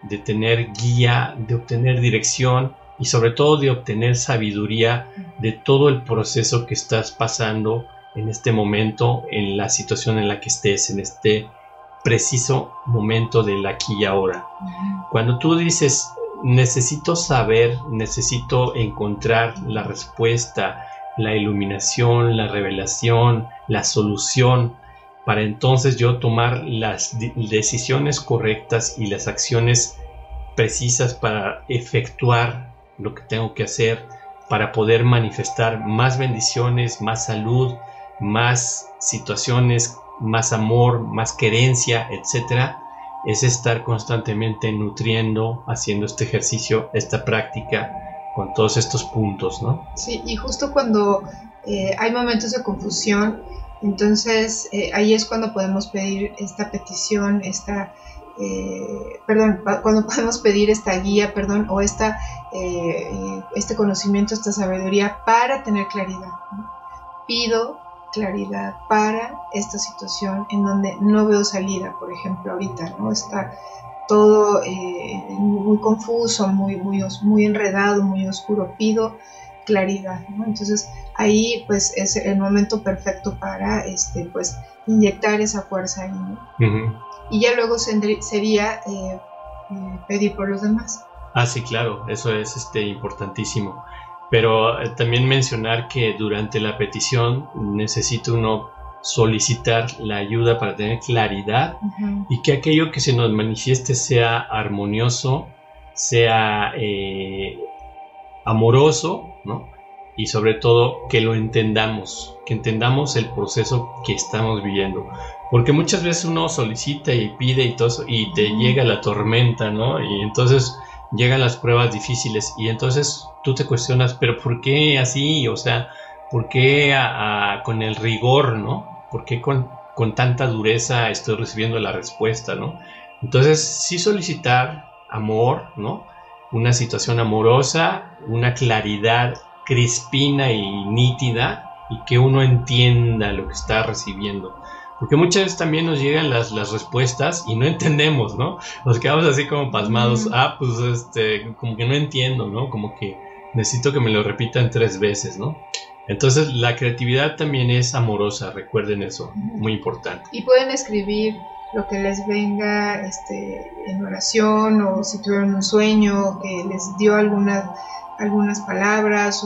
de tener guía, de obtener dirección y sobre todo de obtener sabiduría de todo el proceso que estás pasando en este momento, en la situación en la que estés, en este preciso momento del aquí y ahora. Cuando tú dices necesito saber, necesito encontrar la respuesta, la iluminación, la revelación, la solución, para entonces yo tomar las decisiones correctas y las acciones precisas para efectuar lo que tengo que hacer, para poder manifestar más bendiciones, más salud, más situaciones, más amor, más querencia, etcétera. Es estar constantemente nutriendo, haciendo este ejercicio, esta práctica con todos estos puntos, ¿no? Sí, y justo cuando hay momentos de confusión, entonces ahí es cuando podemos pedir esta petición, cuando podemos pedir esta guía, o este conocimiento, esta sabiduría para tener claridad, ¿no? Pido claridad para esta situación en donde no veo salida, por ejemplo, ahorita, ¿no? Está todo muy confuso, muy enredado, muy oscuro. Pido claridad, ¿no? Entonces ahí pues es el momento perfecto para pues inyectar esa fuerza ahí, ¿no? Uh-huh. Y ya luego sería pedir por los demás. Ah, sí, claro, eso es importantísimo. Pero también mencionar que durante la petición necesita uno solicitar la ayuda para tener claridad, uh-huh, y que aquello que se nos manifieste sea armonioso, sea amoroso, ¿no? Y sobre todo que lo entendamos, que entendamos el proceso que estamos viviendo. Porque muchas veces uno solicita y pide y todo eso, y te llega la tormenta, ¿no? Y entonces llegan las pruebas difíciles y entonces tú te cuestionas, pero ¿por qué así? O sea, ¿por qué con el rigor, ¿no? ¿Por qué con tanta dureza estoy recibiendo la respuesta, ¿no? Entonces sí solicitar amor, ¿no? Una situación amorosa, una claridad crispina y nítida, y que uno entienda lo que está recibiendo. Porque muchas veces también nos llegan las respuestas y no entendemos, ¿no? Nos quedamos así como pasmados. Pues como que no entiendo, ¿no? Como que necesito que me lo repitan 3 veces, ¿no? Entonces la creatividad también es amorosa, recuerden eso, muy importante. Y pueden escribir lo que les venga en oración, o si tuvieron un sueño que les dio algunas palabras,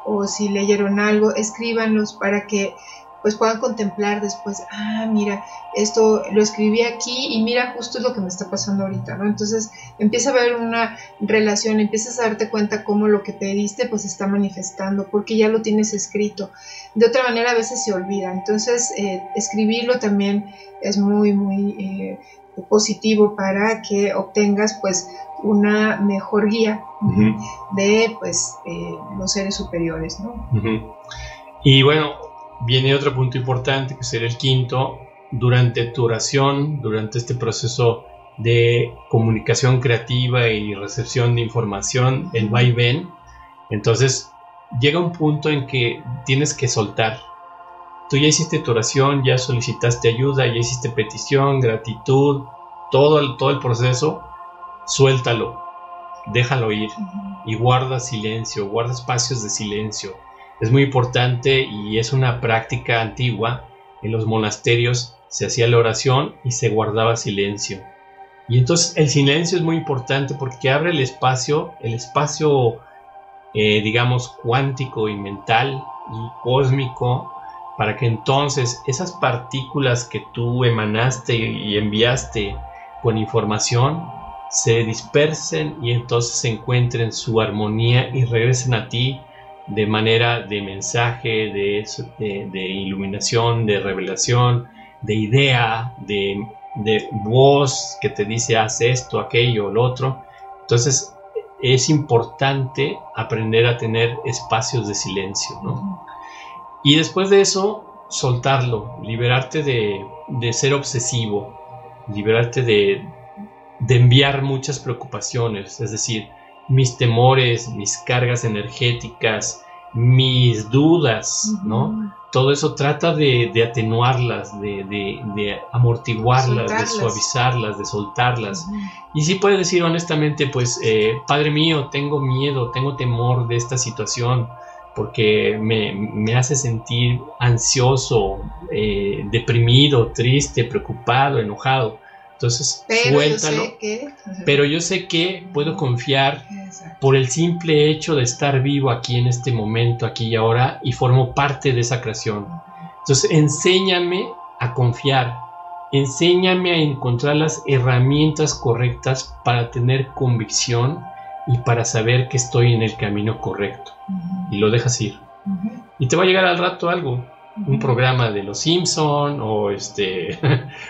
o si leyeron algo, escríbanlos para que pues puedan contemplar después, mira, esto lo escribí aquí y mira, justo es lo que me está pasando ahorita, ¿no? Entonces empieza a haber una relación, empiezas a darte cuenta cómo lo que pediste pues está manifestando, porque ya lo tienes escrito. De otra manera a veces se olvida, entonces escribirlo también es muy, muy positivo para que obtengas pues una mejor guía, uh-huh, de pues los seres superiores, ¿no? Uh-huh. Y bueno, viene otro punto importante, que sería el quinto. Durante tu oración, durante este proceso de comunicación creativa y recepción de información, el va y ven, entonces llega un punto en que tienes que soltar. Tú ya hiciste tu oración, ya solicitaste ayuda, ya hiciste petición, gratitud, todo el proceso, suéltalo, déjalo ir, y guarda silencio, guarda espacios de silencio. Es muy importante y es una práctica antigua. En los monasterios se hacía la oración y se guardaba silencio. Y entonces el silencio es muy importante porque abre el espacio, digamos, cuántico y mental y cósmico, para que entonces esas partículas que tú emanaste y enviaste con información se dispersen y entonces se encuentren su armonía y regresen a ti de manera de mensaje, de iluminación, de revelación, de idea, de voz que te dice haz esto, aquello, lo otro. Entonces es importante aprender a tener espacios de silencio, ¿no? Y después de eso, soltarlo, liberarte de ser obsesivo, liberarte de enviar muchas preocupaciones, es decir, mis temores, mis cargas energéticas, mis dudas, ¿no? Todo eso trata de atenuarlas, de amortiguarlas, de suavizarlas, de soltarlas. Y sí puedes decir honestamente, pues, Padre mío, tengo miedo, tengo temor de esta situación, porque me hace sentir ansioso, deprimido, triste, preocupado, enojado. Entonces, suéltalo. Pero yo sé que puedo confiar por el simple hecho de estar vivo aquí en este momento, aquí y ahora, y formo parte de esa creación. Entonces, enséñame a confiar. Enséñame a encontrar las herramientas correctas para tener convicción y para saber que estoy en el camino correcto. Y lo dejas ir. Y te va a llegar al rato algo. Un programa de Los Simpson o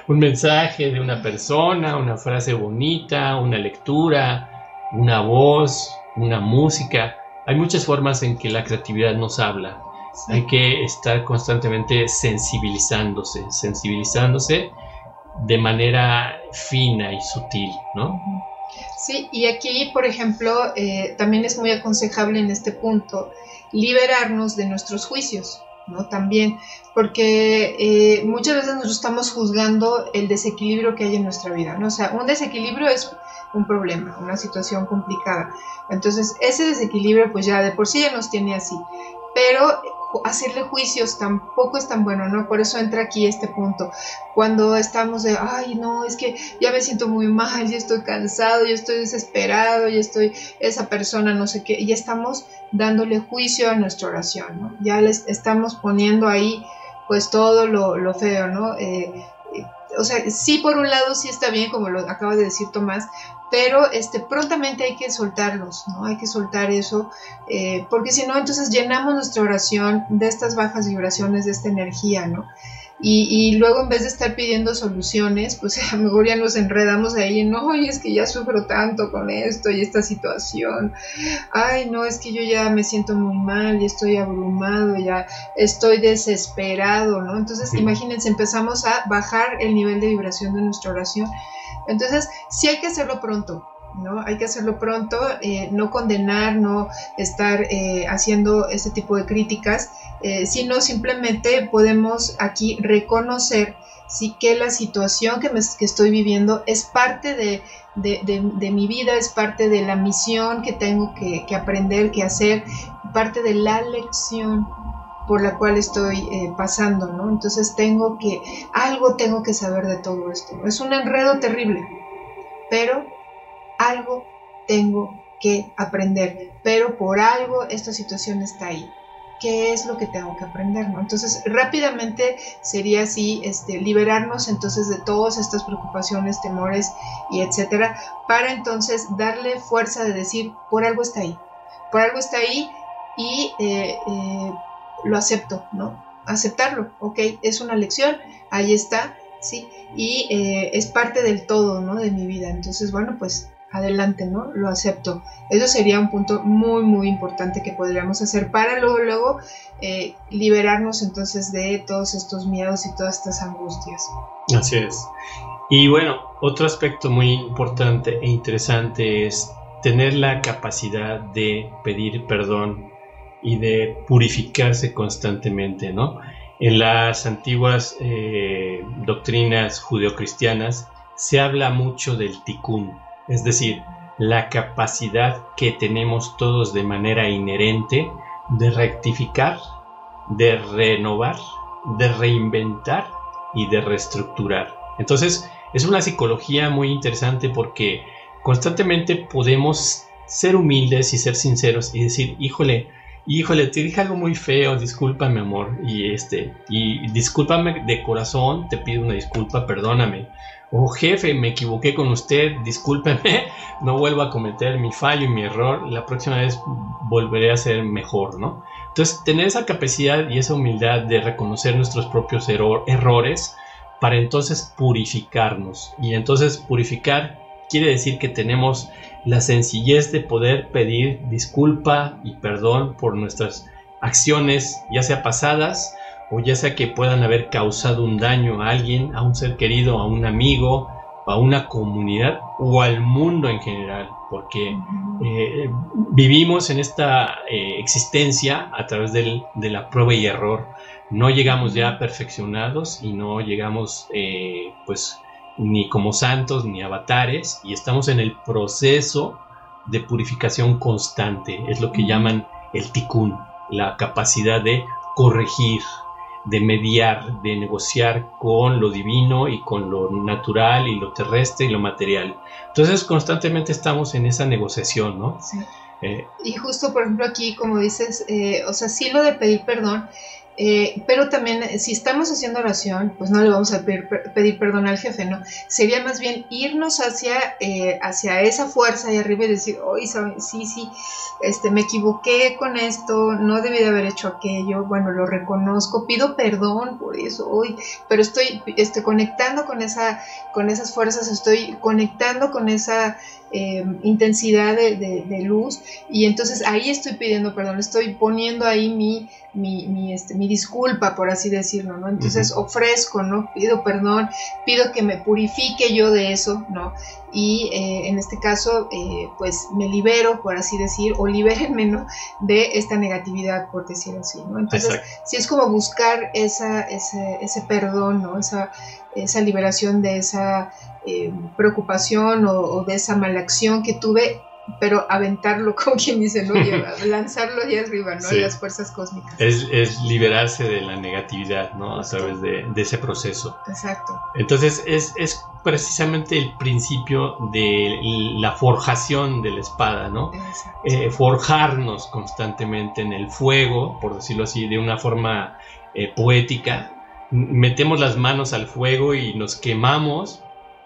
un mensaje de una persona, una frase bonita, una lectura, una voz, una música. Hay muchas formas en que la creatividad nos habla. Sí. Hay que estar constantemente sensibilizándose de manera fina y sutil, ¿no? Sí, y aquí, por ejemplo, también es muy aconsejable en este punto liberarnos de nuestros juicios, ¿no? También, porque muchas veces nosotros estamos juzgando el desequilibrio que hay en nuestra vida, ¿no? O sea, un desequilibrio es un problema, una situación complicada. Entonces, ese desequilibrio, pues ya de por sí ya nos tiene así. Pero hacerle juicios tampoco es tan bueno, ¿no? Por eso entra aquí este punto. Cuando estamos de, ay, no, es que ya me siento muy mal, ya estoy cansado, ya estoy desesperado, ya estoy esa persona, no sé qué, y ya estamos dándole juicio a nuestra oración, ¿no? Ya les estamos poniendo ahí, pues, todo lo feo, ¿no? O sea, sí, por un lado sí está bien, como lo acaba de decir Tomás, pero prontamente hay que soltarlos, ¿no? Hay que soltar eso, porque si no, entonces llenamos nuestra oración de estas bajas vibraciones, de esta energía, ¿no? Y luego, en vez de estar pidiendo soluciones, pues a lo mejor ya nos enredamos ahí en, no, es que ya sufro tanto con esto y esta situación, ay, no, es que yo ya me siento muy mal, ya estoy abrumado, ya estoy desesperado, ¿no? Entonces, imagínense, empezamos a bajar el nivel de vibración de nuestra oración. Entonces, sí hay que hacerlo pronto, ¿no? Hay que hacerlo pronto, no condenar, no estar haciendo este tipo de críticas, sino simplemente podemos aquí reconocer sí que la situación que estoy viviendo es parte de mi vida, es parte de la misión que tengo que aprender, que hacer, parte de la lección por la cual estoy pasando, ¿no? Entonces algo tengo que saber de todo esto. Es un enredo terrible, pero algo tengo que aprender, pero por algo esta situación está ahí. ¿Qué es lo que tengo que aprender, no? Entonces, rápidamente sería así, liberarnos entonces de todas estas preocupaciones, temores y etcétera, para entonces darle fuerza de decir, por algo está ahí y lo acepto, ¿no? Aceptarlo, ok, es una lección, ahí está, sí, y es parte del todo, ¿no? De mi vida. Entonces, bueno, pues adelante, ¿no? Lo acepto. Eso sería un punto muy, muy importante que podríamos hacer para luego liberarnos entonces de todos estos miedos y todas estas angustias. Así es. Y bueno, otro aspecto muy importante e interesante es tener la capacidad de pedir perdón y de purificarse constantemente, ¿no? En las antiguas doctrinas judeocristianas se habla mucho del tikkun, es decir, la capacidad que tenemos todos de manera inherente de rectificar, de renovar, de reinventar y de reestructurar. Entonces, es una psicología muy interesante porque constantemente podemos ser humildes y ser sinceros y decir, híjole, te dije algo muy feo, discúlpame, amor, y discúlpame de corazón, te pido una disculpa, perdóname. O jefe, me equivoqué con usted, discúlpeme, no vuelvo a cometer mi fallo y mi error, la próxima vez volveré a ser mejor, ¿no? Entonces, tener esa capacidad y esa humildad de reconocer nuestros propios errores para entonces purificarnos. Y entonces purificar quiere decir que tenemos la sencillez de poder pedir disculpa y perdón por nuestras acciones, ya sea pasadas o ya sea que puedan haber causado un daño a alguien, a un ser querido, a un amigo, a una comunidad o al mundo en general, porque vivimos en esta existencia a través de la prueba y error. No llegamos ya perfeccionados y no llegamos pues ni como santos ni avatares, y estamos en el proceso de purificación constante. Es lo que llaman el tikkun, la capacidad de corregir, de mediar, de negociar con lo divino y con lo natural y lo terrestre y lo material. Entonces constantemente estamos en esa negociación, ¿no? Sí. Y justo, por ejemplo, aquí, como dices, o sea, sí, lo de pedir perdón Pero también si estamos haciendo oración, pues no le vamos a pedir perdón al jefe, ¿no? Sería más bien irnos hacia esa fuerza ahí arriba y decir, oye, sí, me equivoqué con esto, no debí de haber hecho aquello, bueno, lo reconozco, pido perdón por eso hoy, pero estoy conectando con esas fuerzas, estoy conectando con esa intensidad de luz, y entonces ahí estoy pidiendo perdón, estoy poniendo ahí mi disculpa, por así decirlo, ¿no? Entonces ofrezco, ¿no? Pido perdón, pido que me purifique yo de eso, ¿no? Y en este caso, pues me libero, por así decir, o libérenme, ¿no? De esta negatividad, por decir así, ¿no? Entonces, sí es como buscar ese perdón, ¿no? Esa liberación de esa preocupación o de esa mala acción que tuve, pero aventarlo, como quien dice, ¿no? Lanzarlo allá arriba, ¿no? Sí. Las fuerzas cósmicas. Es liberarse de la negatividad, ¿no? A través de ese proceso. Exacto. Entonces es precisamente el principio de la forjación de la espada, ¿no? Forjarnos constantemente en el fuego, por decirlo así, de una forma poética. Metemos las manos al fuego y nos quemamos,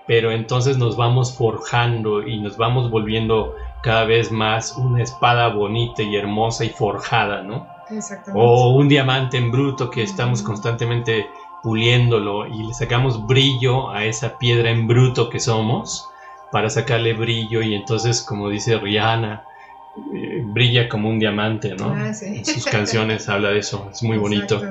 pero entonces nos vamos forjando y nos vamos volviendo cada vez más una espada bonita y hermosa y forjada, ¿no? Exactamente. O un diamante en bruto que estamos constantemente puliéndolo y le sacamos brillo a esa piedra en bruto que somos para sacarle brillo, y entonces, como dice Rihanna, brilla como un diamante, ¿no? Sí. En sus canciones habla de eso, es muy bonito.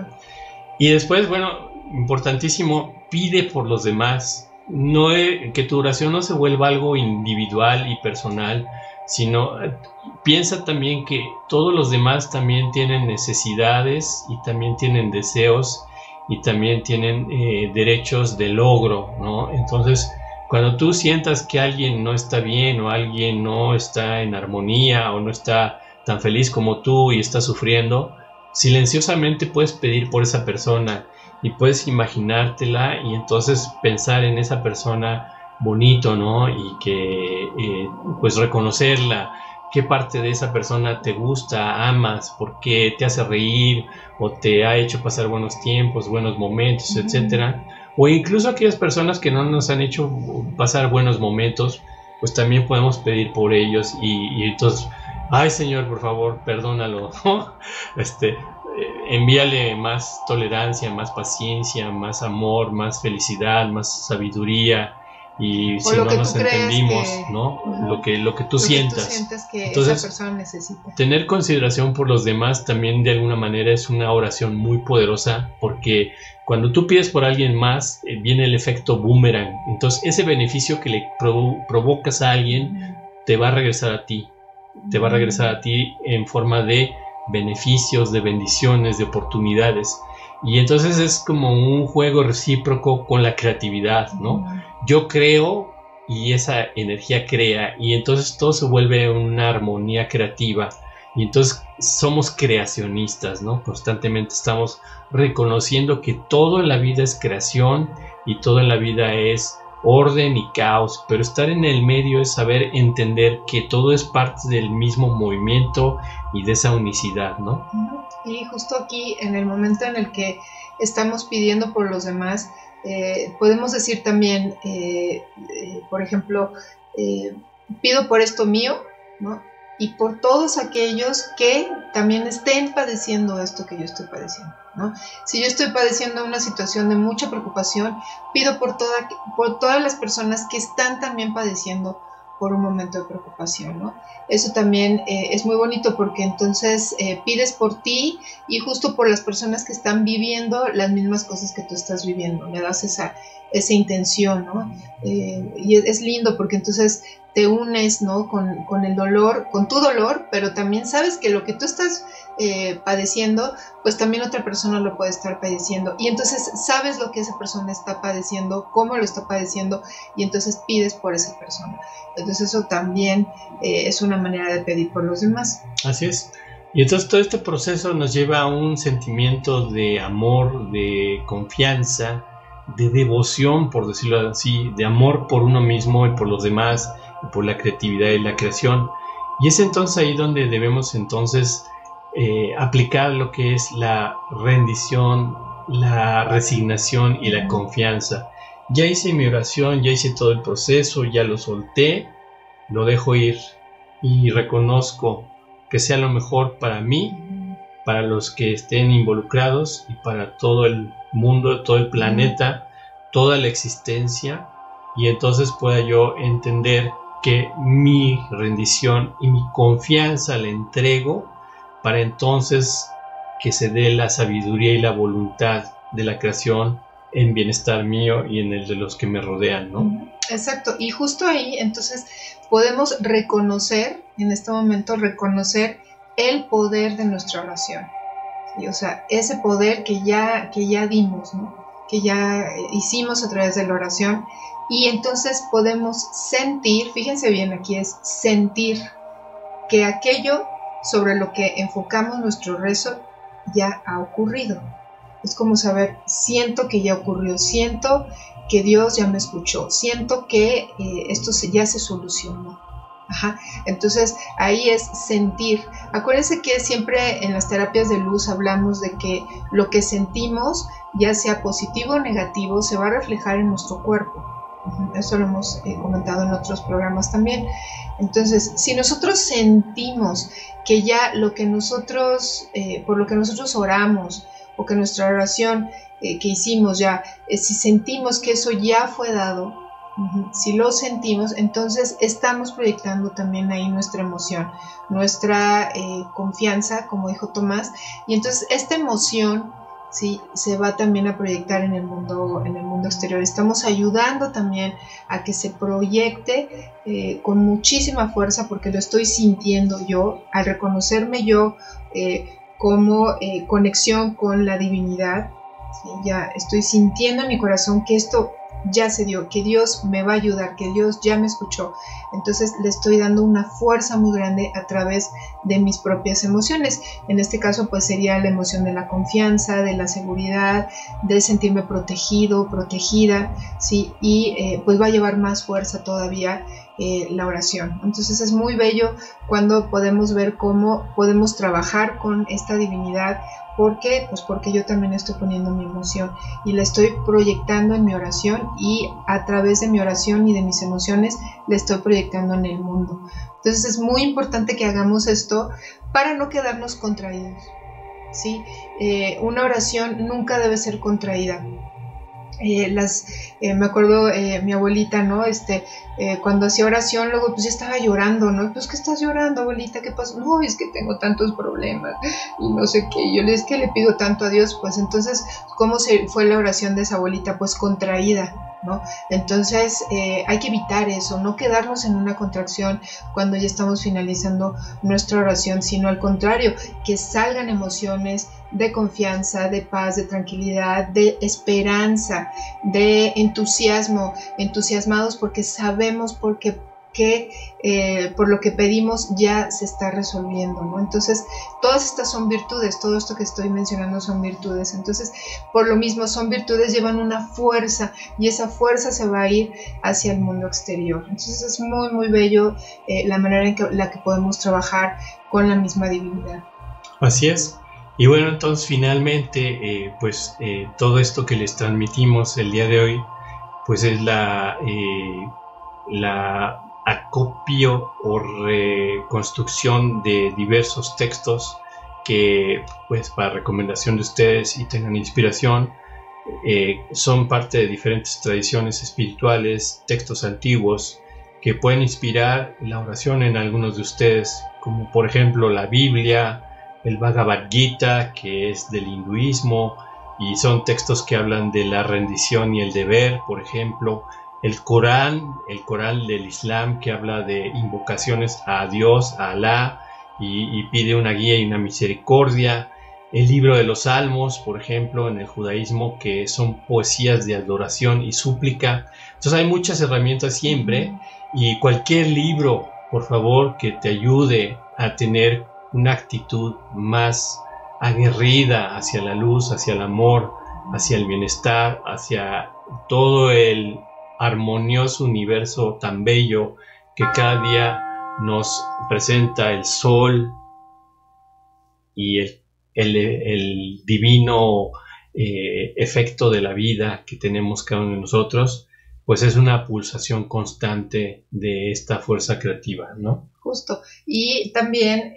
Y después, bueno, importantísimo, pide por los demás. Que tu oración no se vuelva algo individual y personal, sino piensa también que todos los demás también tienen necesidades y también tienen deseos y también tienen derechos de logro, ¿no? Entonces, cuando tú sientas que alguien no está bien o alguien no está en armonía o no está tan feliz como tú y está sufriendo, silenciosamente puedes pedir por esa persona y puedes imaginártela y entonces pensar en esa persona bonito, ¿no? Y que pues reconocerla, qué parte de esa persona te gusta, amas, por qué te hace reír o te ha hecho pasar buenos tiempos, buenos momentos, etcétera. O incluso aquellas personas que no nos han hecho pasar buenos momentos, pues también podemos pedir por ellos y entonces, ay Señor, por favor, perdónalo, ¿no? Envíale más tolerancia, más paciencia, más amor, más felicidad, más sabiduría, y si no nos entendimos, ¿no? Lo que tú sientas. Que tú sientas que entonces, esa persona necesita. Tener consideración por los demás también de alguna manera es una oración muy poderosa, porque cuando tú pides por alguien más, viene el efecto boomerang. Entonces ese beneficio que le provocas a alguien te va a regresar a ti. Te va a regresar a ti en forma de beneficios, de bendiciones, de oportunidades, y entonces es como un juego recíproco con la creatividad, ¿no? Yo creo y esa energía crea, y entonces todo se vuelve una armonía creativa, y entonces somos creacionistas, ¿no? Constantemente estamos reconociendo que todo en la vida es creación y todo en la vida es orden y caos, pero estar en el medio es saber entender que todo es parte del mismo movimiento y de esa unicidad, ¿no? Y justo aquí, en el momento en el que estamos pidiendo por los demás, podemos decir también, por ejemplo, pido por esto mío, ¿no? Y por todos aquellos que también estén padeciendo esto que yo estoy padeciendo, ¿no? Si yo estoy padeciendo una situación de mucha preocupación, pido por todas las personas que están también padeciendo por un momento de preocupación, ¿no? Eso también es muy bonito, porque entonces pides por ti y justo por las personas que están viviendo las mismas cosas que tú estás viviendo, le das esa intención, ¿no? Y es lindo porque entonces te unes, ¿no? con el dolor, con tu dolor, pero también sabes que lo que tú estás padeciendo, pues también otra persona lo puede estar padeciendo, y entonces sabes lo que esa persona está padeciendo, cómo lo está padeciendo, y entonces pides por esa persona. Entonces eso también es una manera de pedir por los demás. Así es. Y entonces todo este proceso nos lleva a un sentimiento de amor, de confianza, de devoción, por decirlo así, de amor por uno mismo y por los demás, y por la creatividad y la creación. Y es entonces ahí donde debemos entonces aplicar lo que es la rendición, la resignación y la confianza. Ya hice mi oración, ya hice todo el proceso, ya lo solté, lo dejo ir y reconozco que sea lo mejor para mí, para los que estén involucrados y para todo el mundo, todo el planeta, toda la existencia, y entonces pueda yo entender que mi rendición y mi confianza le entrego para entonces que se dé la sabiduría y la voluntad de la creación en bienestar mío y en el de los que me rodean, ¿no? Exacto, y justo ahí entonces podemos reconocer, en este momento, reconocer el poder de nuestra oración. ¿Sí? O sea, ese poder que ya dimos, ¿no? Que ya hicimos a través de la oración, y entonces podemos sentir, fíjense bien, aquí es sentir que aquello sobre lo que enfocamos nuestro rezo ya ha ocurrido. Es como saber, siento que ya ocurrió, siento que Dios ya me escuchó, siento que esto ya se solucionó. Ajá. Entonces ahí es sentir. Acuérdense que siempre en las terapias de luz hablamos de que lo que sentimos, ya sea positivo o negativo, se va a reflejar en nuestro cuerpo. Eso lo hemos comentado en otros programas también. Entonces, si nosotros sentimos que ya lo que nosotros, por lo que nosotros oramos, o que nuestra oración que hicimos ya, si sentimos que eso ya fue dado, si lo sentimos, entonces estamos proyectando también ahí nuestra emoción, nuestra confianza, como dijo Tomás, y entonces esta emoción, ¿sí?, se va también a proyectar en el mundo exterior. Estamos ayudando también a que se proyecte con muchísima fuerza, porque lo estoy sintiendo yo, al reconocerme yo como conexión con la divinidad, ¿sí? Ya estoy sintiendo en mi corazón que esto ya se dio, que Dios me va a ayudar, que Dios ya me escuchó. Entonces le estoy dando una fuerza muy grande a través de mis propias emociones. En este caso pues sería la emoción de la confianza, de la seguridad, de sentirme protegido, protegida, ¿sí? Y pues va a llevar más fuerza todavía la oración. Entonces es muy bello cuando podemos ver cómo podemos trabajar con esta divinidad. ¿Por qué? Pues porque yo también estoy poniendo mi emoción y la estoy proyectando en mi oración, y a través de mi oración y de mis emociones la estoy proyectando en el mundo. Entonces es muy importante que hagamos esto para no quedarnos contraídos, ¿sí? Una oración nunca debe ser contraída. Me acuerdo mi abuelita, ¿no? Cuando hacía oración, luego pues ya estaba llorando, ¿no? Pues, ¿qué estás llorando, abuelita? ¿Qué pasó? No, es que tengo tantos problemas y no sé qué. Yo es que le pido tanto a Dios. Pues entonces, ¿cómo fue la oración de esa abuelita? Pues contraída, ¿no? Entonces hay que evitar eso, no quedarnos en una contracción cuando ya estamos finalizando nuestra oración, sino al contrario, que salgan emociones de confianza, de paz, de tranquilidad, de esperanza, de entusiasmo, entusiasmados porque sabemos por lo que pedimos ya se está resolviendo, ¿no? Entonces, todas estas son virtudes, todo esto que estoy mencionando son virtudes. Entonces, por lo mismo, son virtudes, llevan una fuerza, y esa fuerza se va a ir hacia el mundo exterior. Entonces, es muy, muy bello la manera en la que podemos trabajar con la misma divinidad. Así es. Y bueno, entonces finalmente, todo esto que les transmitimos el día de hoy, pues es la acopio o reconstrucción de diversos textos que, pues, para recomendación de ustedes y tengan inspiración, son parte de diferentes tradiciones espirituales, textos antiguos que pueden inspirar la oración en algunos de ustedes, como por ejemplo la Biblia, el Bhagavad Gita, que es del hinduismo, y son textos que hablan de la rendición y el deber, por ejemplo. El Corán del Islam, que habla de invocaciones a Dios, a Alá, y pide una guía y una misericordia. El libro de los Salmos, por ejemplo, en el judaísmo, que son poesías de adoración y súplica. Entonces hay muchas herramientas siempre, y cualquier libro, por favor, que te ayude a tener una actitud más aguerrida hacia la luz, hacia el amor, hacia el bienestar, hacia todo el armonioso universo tan bello que cada día nos presenta el sol, y el divino efecto de la vida que tenemos cada uno de nosotros, pues es una pulsación constante de esta fuerza creativa, ¿no? Justo. Y también,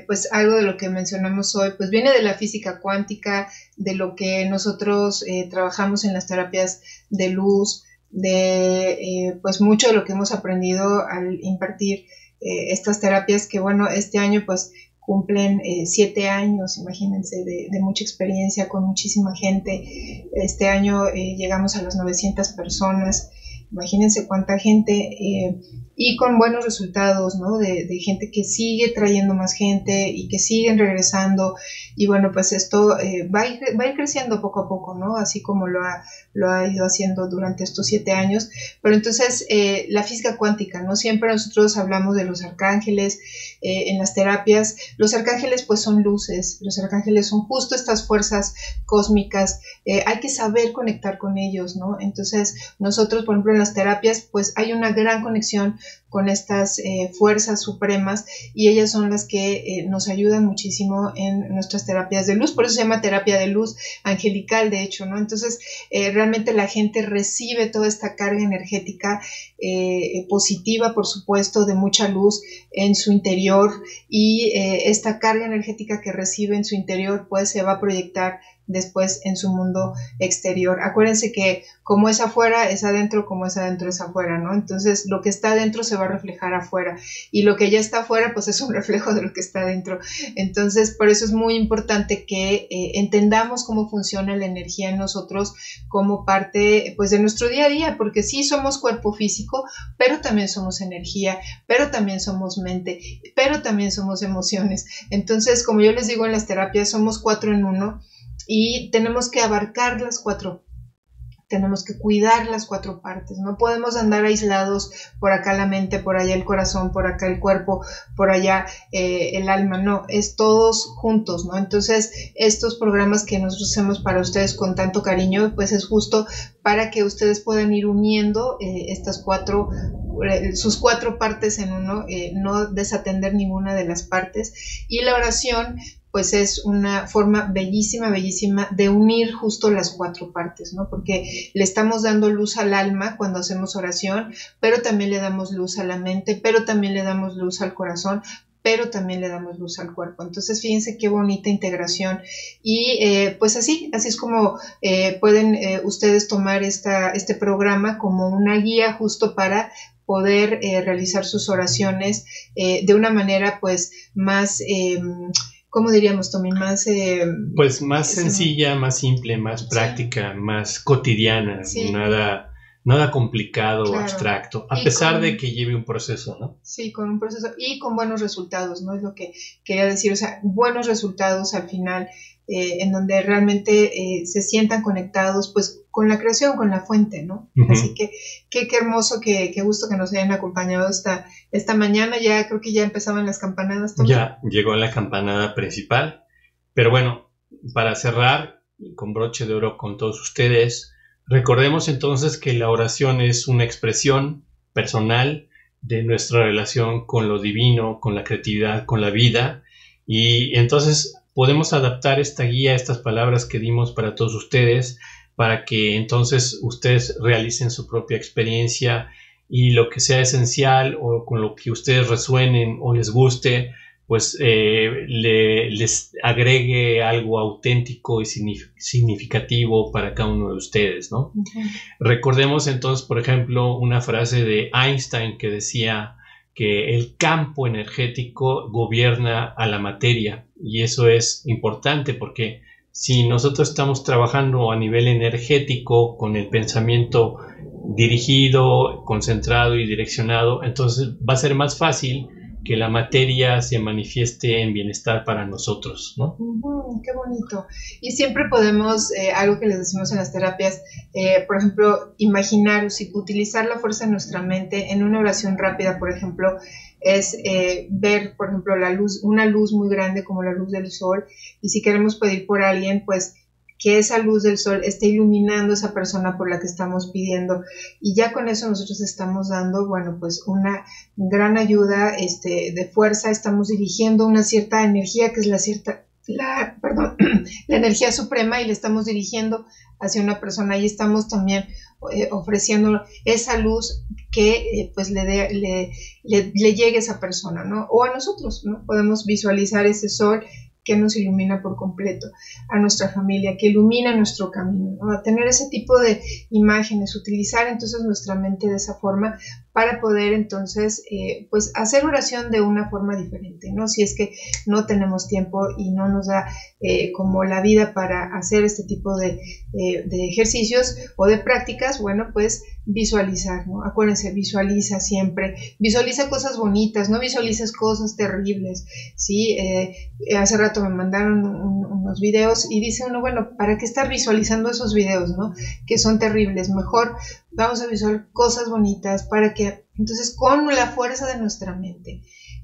pues algo de lo que mencionamos hoy, pues viene de la física cuántica, de lo que nosotros trabajamos en las terapias de luz, de pues mucho de lo que hemos aprendido al impartir estas terapias que, bueno, este año pues cumplen 7 años, imagínense, de mucha experiencia con muchísima gente. Este año llegamos a las 900 personas, imagínense cuánta gente, y con buenos resultados, ¿no? De gente que sigue trayendo más gente y que siguen regresando, y bueno, pues esto va a ir creciendo poco a poco, ¿no? Así como lo ha ido haciendo durante estos 7 años. Pero entonces la física cuántica, ¿no? Siempre nosotros hablamos de los arcángeles en las terapias. Los arcángeles pues son luces, los arcángeles son justo estas fuerzas cósmicas, hay que saber conectar con ellos, ¿no? Entonces nosotros, por ejemplo, en las terapias pues hay una gran conexión con estas fuerzas supremas, y ellas son las que nos ayudan muchísimo en nuestras terapias de luz. Por eso se llama terapia de luz angelical, de hecho, ¿no? Entonces realmente la gente recibe toda esta carga energética positiva, por supuesto, de mucha luz en su interior, y esta carga energética que recibe en su interior pues se va a proyectar después en su mundo exterior. Acuérdense que como es afuera es adentro, como es adentro es afuera, ¿no? Entonces lo que está adentro se va a reflejar afuera, y lo que ya está afuera pues es un reflejo de lo que está adentro. Entonces por eso es muy importante que entendamos cómo funciona la energía en nosotros como parte pues de nuestro día a día, porque sí somos cuerpo físico, pero también somos energía, pero también somos mente, pero también somos emociones. Entonces, como yo les digo en las terapias, somos 4 en 1, y tenemos que abarcar las 4, tenemos que cuidar las 4 partes, no podemos andar aislados, por acá la mente, por allá el corazón, por acá el cuerpo, por allá el alma, no, es todos juntos, ¿no? Entonces estos programas que nosotros hacemos para ustedes con tanto cariño, pues es justo para que ustedes puedan ir uniendo estas 4, sus 4 partes en uno, no desatender ninguna de las partes. Y la oración pues es una forma bellísima, bellísima de unir justo las 4 partes, ¿no? Porque le estamos dando luz al alma cuando hacemos oración, pero también le damos luz a la mente, pero también le damos luz al corazón, pero también le damos luz al cuerpo. Entonces fíjense qué bonita integración, y pues así es como pueden ustedes tomar este programa como una guía justo para poder realizar sus oraciones de una manera pues más ¿cómo diríamos, Tommy? Más pues más sencilla, más simple, más práctica, más cotidiana, sí. Nada complicado o abstracto, a pesar de que lleve un proceso, ¿no? Sí, con un proceso y con buenos resultados, ¿no? Es lo que quería decir, o sea, buenos resultados al final, en donde realmente se sientan conectados, pues, con la creación, con la fuente, ¿no? Uh-huh. Así que qué hermoso, qué gusto que nos hayan acompañado esta mañana. Ya creo que ya empezaban las campanadas. ¿Tommy? Ya llegó la campanada principal, pero bueno, para cerrar con broche de oro con todos ustedes, recordemos entonces que la oración es una expresión personal de nuestra relación con lo divino, con la creatividad, con la vida, y entonces podemos adaptar esta guía, estas palabras que dimos para todos ustedes, para que entonces ustedes realicen su propia experiencia, y lo que sea esencial o con lo que ustedes resuenen o les guste, pues les agregue algo auténtico y significativo para cada uno de ustedes, ¿no? Okay. Recordemos entonces, por ejemplo, una frase de Einstein que decía que el campo energético gobierna a la materia, y eso es importante porque si nosotros estamos trabajando a nivel energético con el pensamiento dirigido, concentrado y direccionado, entonces va a ser más fácil que la materia se manifieste en bienestar para nosotros, ¿no? Qué bonito. Y siempre podemos, algo que les decimos en las terapias, por ejemplo, imaginar, utilizar la fuerza de nuestra mente en una oración rápida, por ejemplo, es ver, por ejemplo, una luz muy grande como la luz del sol, y si queremos pedir por alguien, pues que esa luz del sol esté iluminando a esa persona por la que estamos pidiendo, y ya con eso nosotros estamos dando, bueno, pues una gran ayuda de fuerza, estamos dirigiendo una cierta energía que es perdón, la energía suprema y le estamos dirigiendo hacia una persona y estamos también ofreciendo esa luz que pues le llegue a esa persona, ¿no? O a nosotros, ¿no? Podemos visualizar ese sol que nos ilumina por completo, a nuestra familia, que ilumina nuestro camino, ¿no? A tener ese tipo de imágenes, utilizar entonces nuestra mente de esa forma para poder entonces pues hacer oración de una forma diferente, ¿no? Si es que no tenemos tiempo y no nos da como la vida para hacer este tipo de ejercicios o de prácticas, bueno, pues visualizar, ¿no? Acuérdense, visualiza siempre, visualiza cosas bonitas, no visualices cosas terribles, ¿sí? Hace rato me mandaron unos videos y dice uno, bueno, ¿para qué estar visualizando esos videos, ¿no? Que son terribles, mejor vamos a visualizar cosas bonitas para que, entonces, con la fuerza de nuestra mente,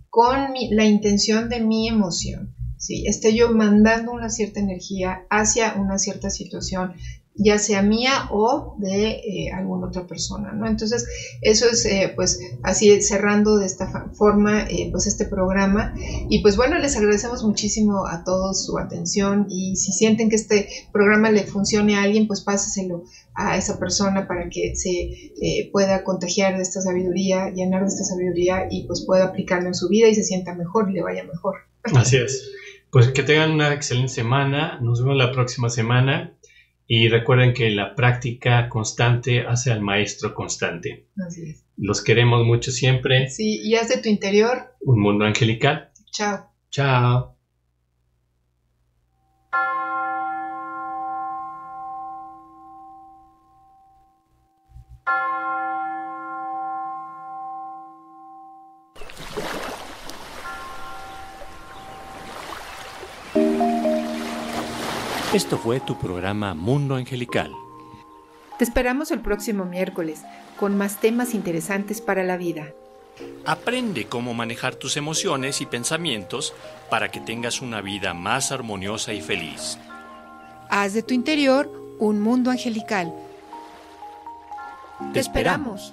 con la intención de mi emoción, ¿sí? Esté yo mandando una cierta energía hacia una cierta situación, ya sea mía o de alguna otra persona, ¿no? Entonces, eso es, pues, así cerrando de esta forma, pues, este programa. Y, pues, bueno, les agradecemos muchísimo a todos su atención y si sienten que este programa le funcione a alguien, pues, páseselo a esa persona para que se pueda contagiar de esta sabiduría, llenar de esta sabiduría y, pues, pueda aplicarlo en su vida y se sienta mejor y le vaya mejor. Así es. Pues que tengan una excelente semana. Nos vemos la próxima semana. Y recuerden que la práctica constante hace al maestro constante. Así es. Los queremos mucho siempre. Sí, y haz de tu interior un mundo angelical. Chao. Chao. Esto fue tu programa Mundo Angelical. Te esperamos el próximo miércoles con más temas interesantes para la vida. Aprende cómo manejar tus emociones y pensamientos para que tengas una vida más armoniosa y feliz. Haz de tu interior un mundo angelical. Te esperamos.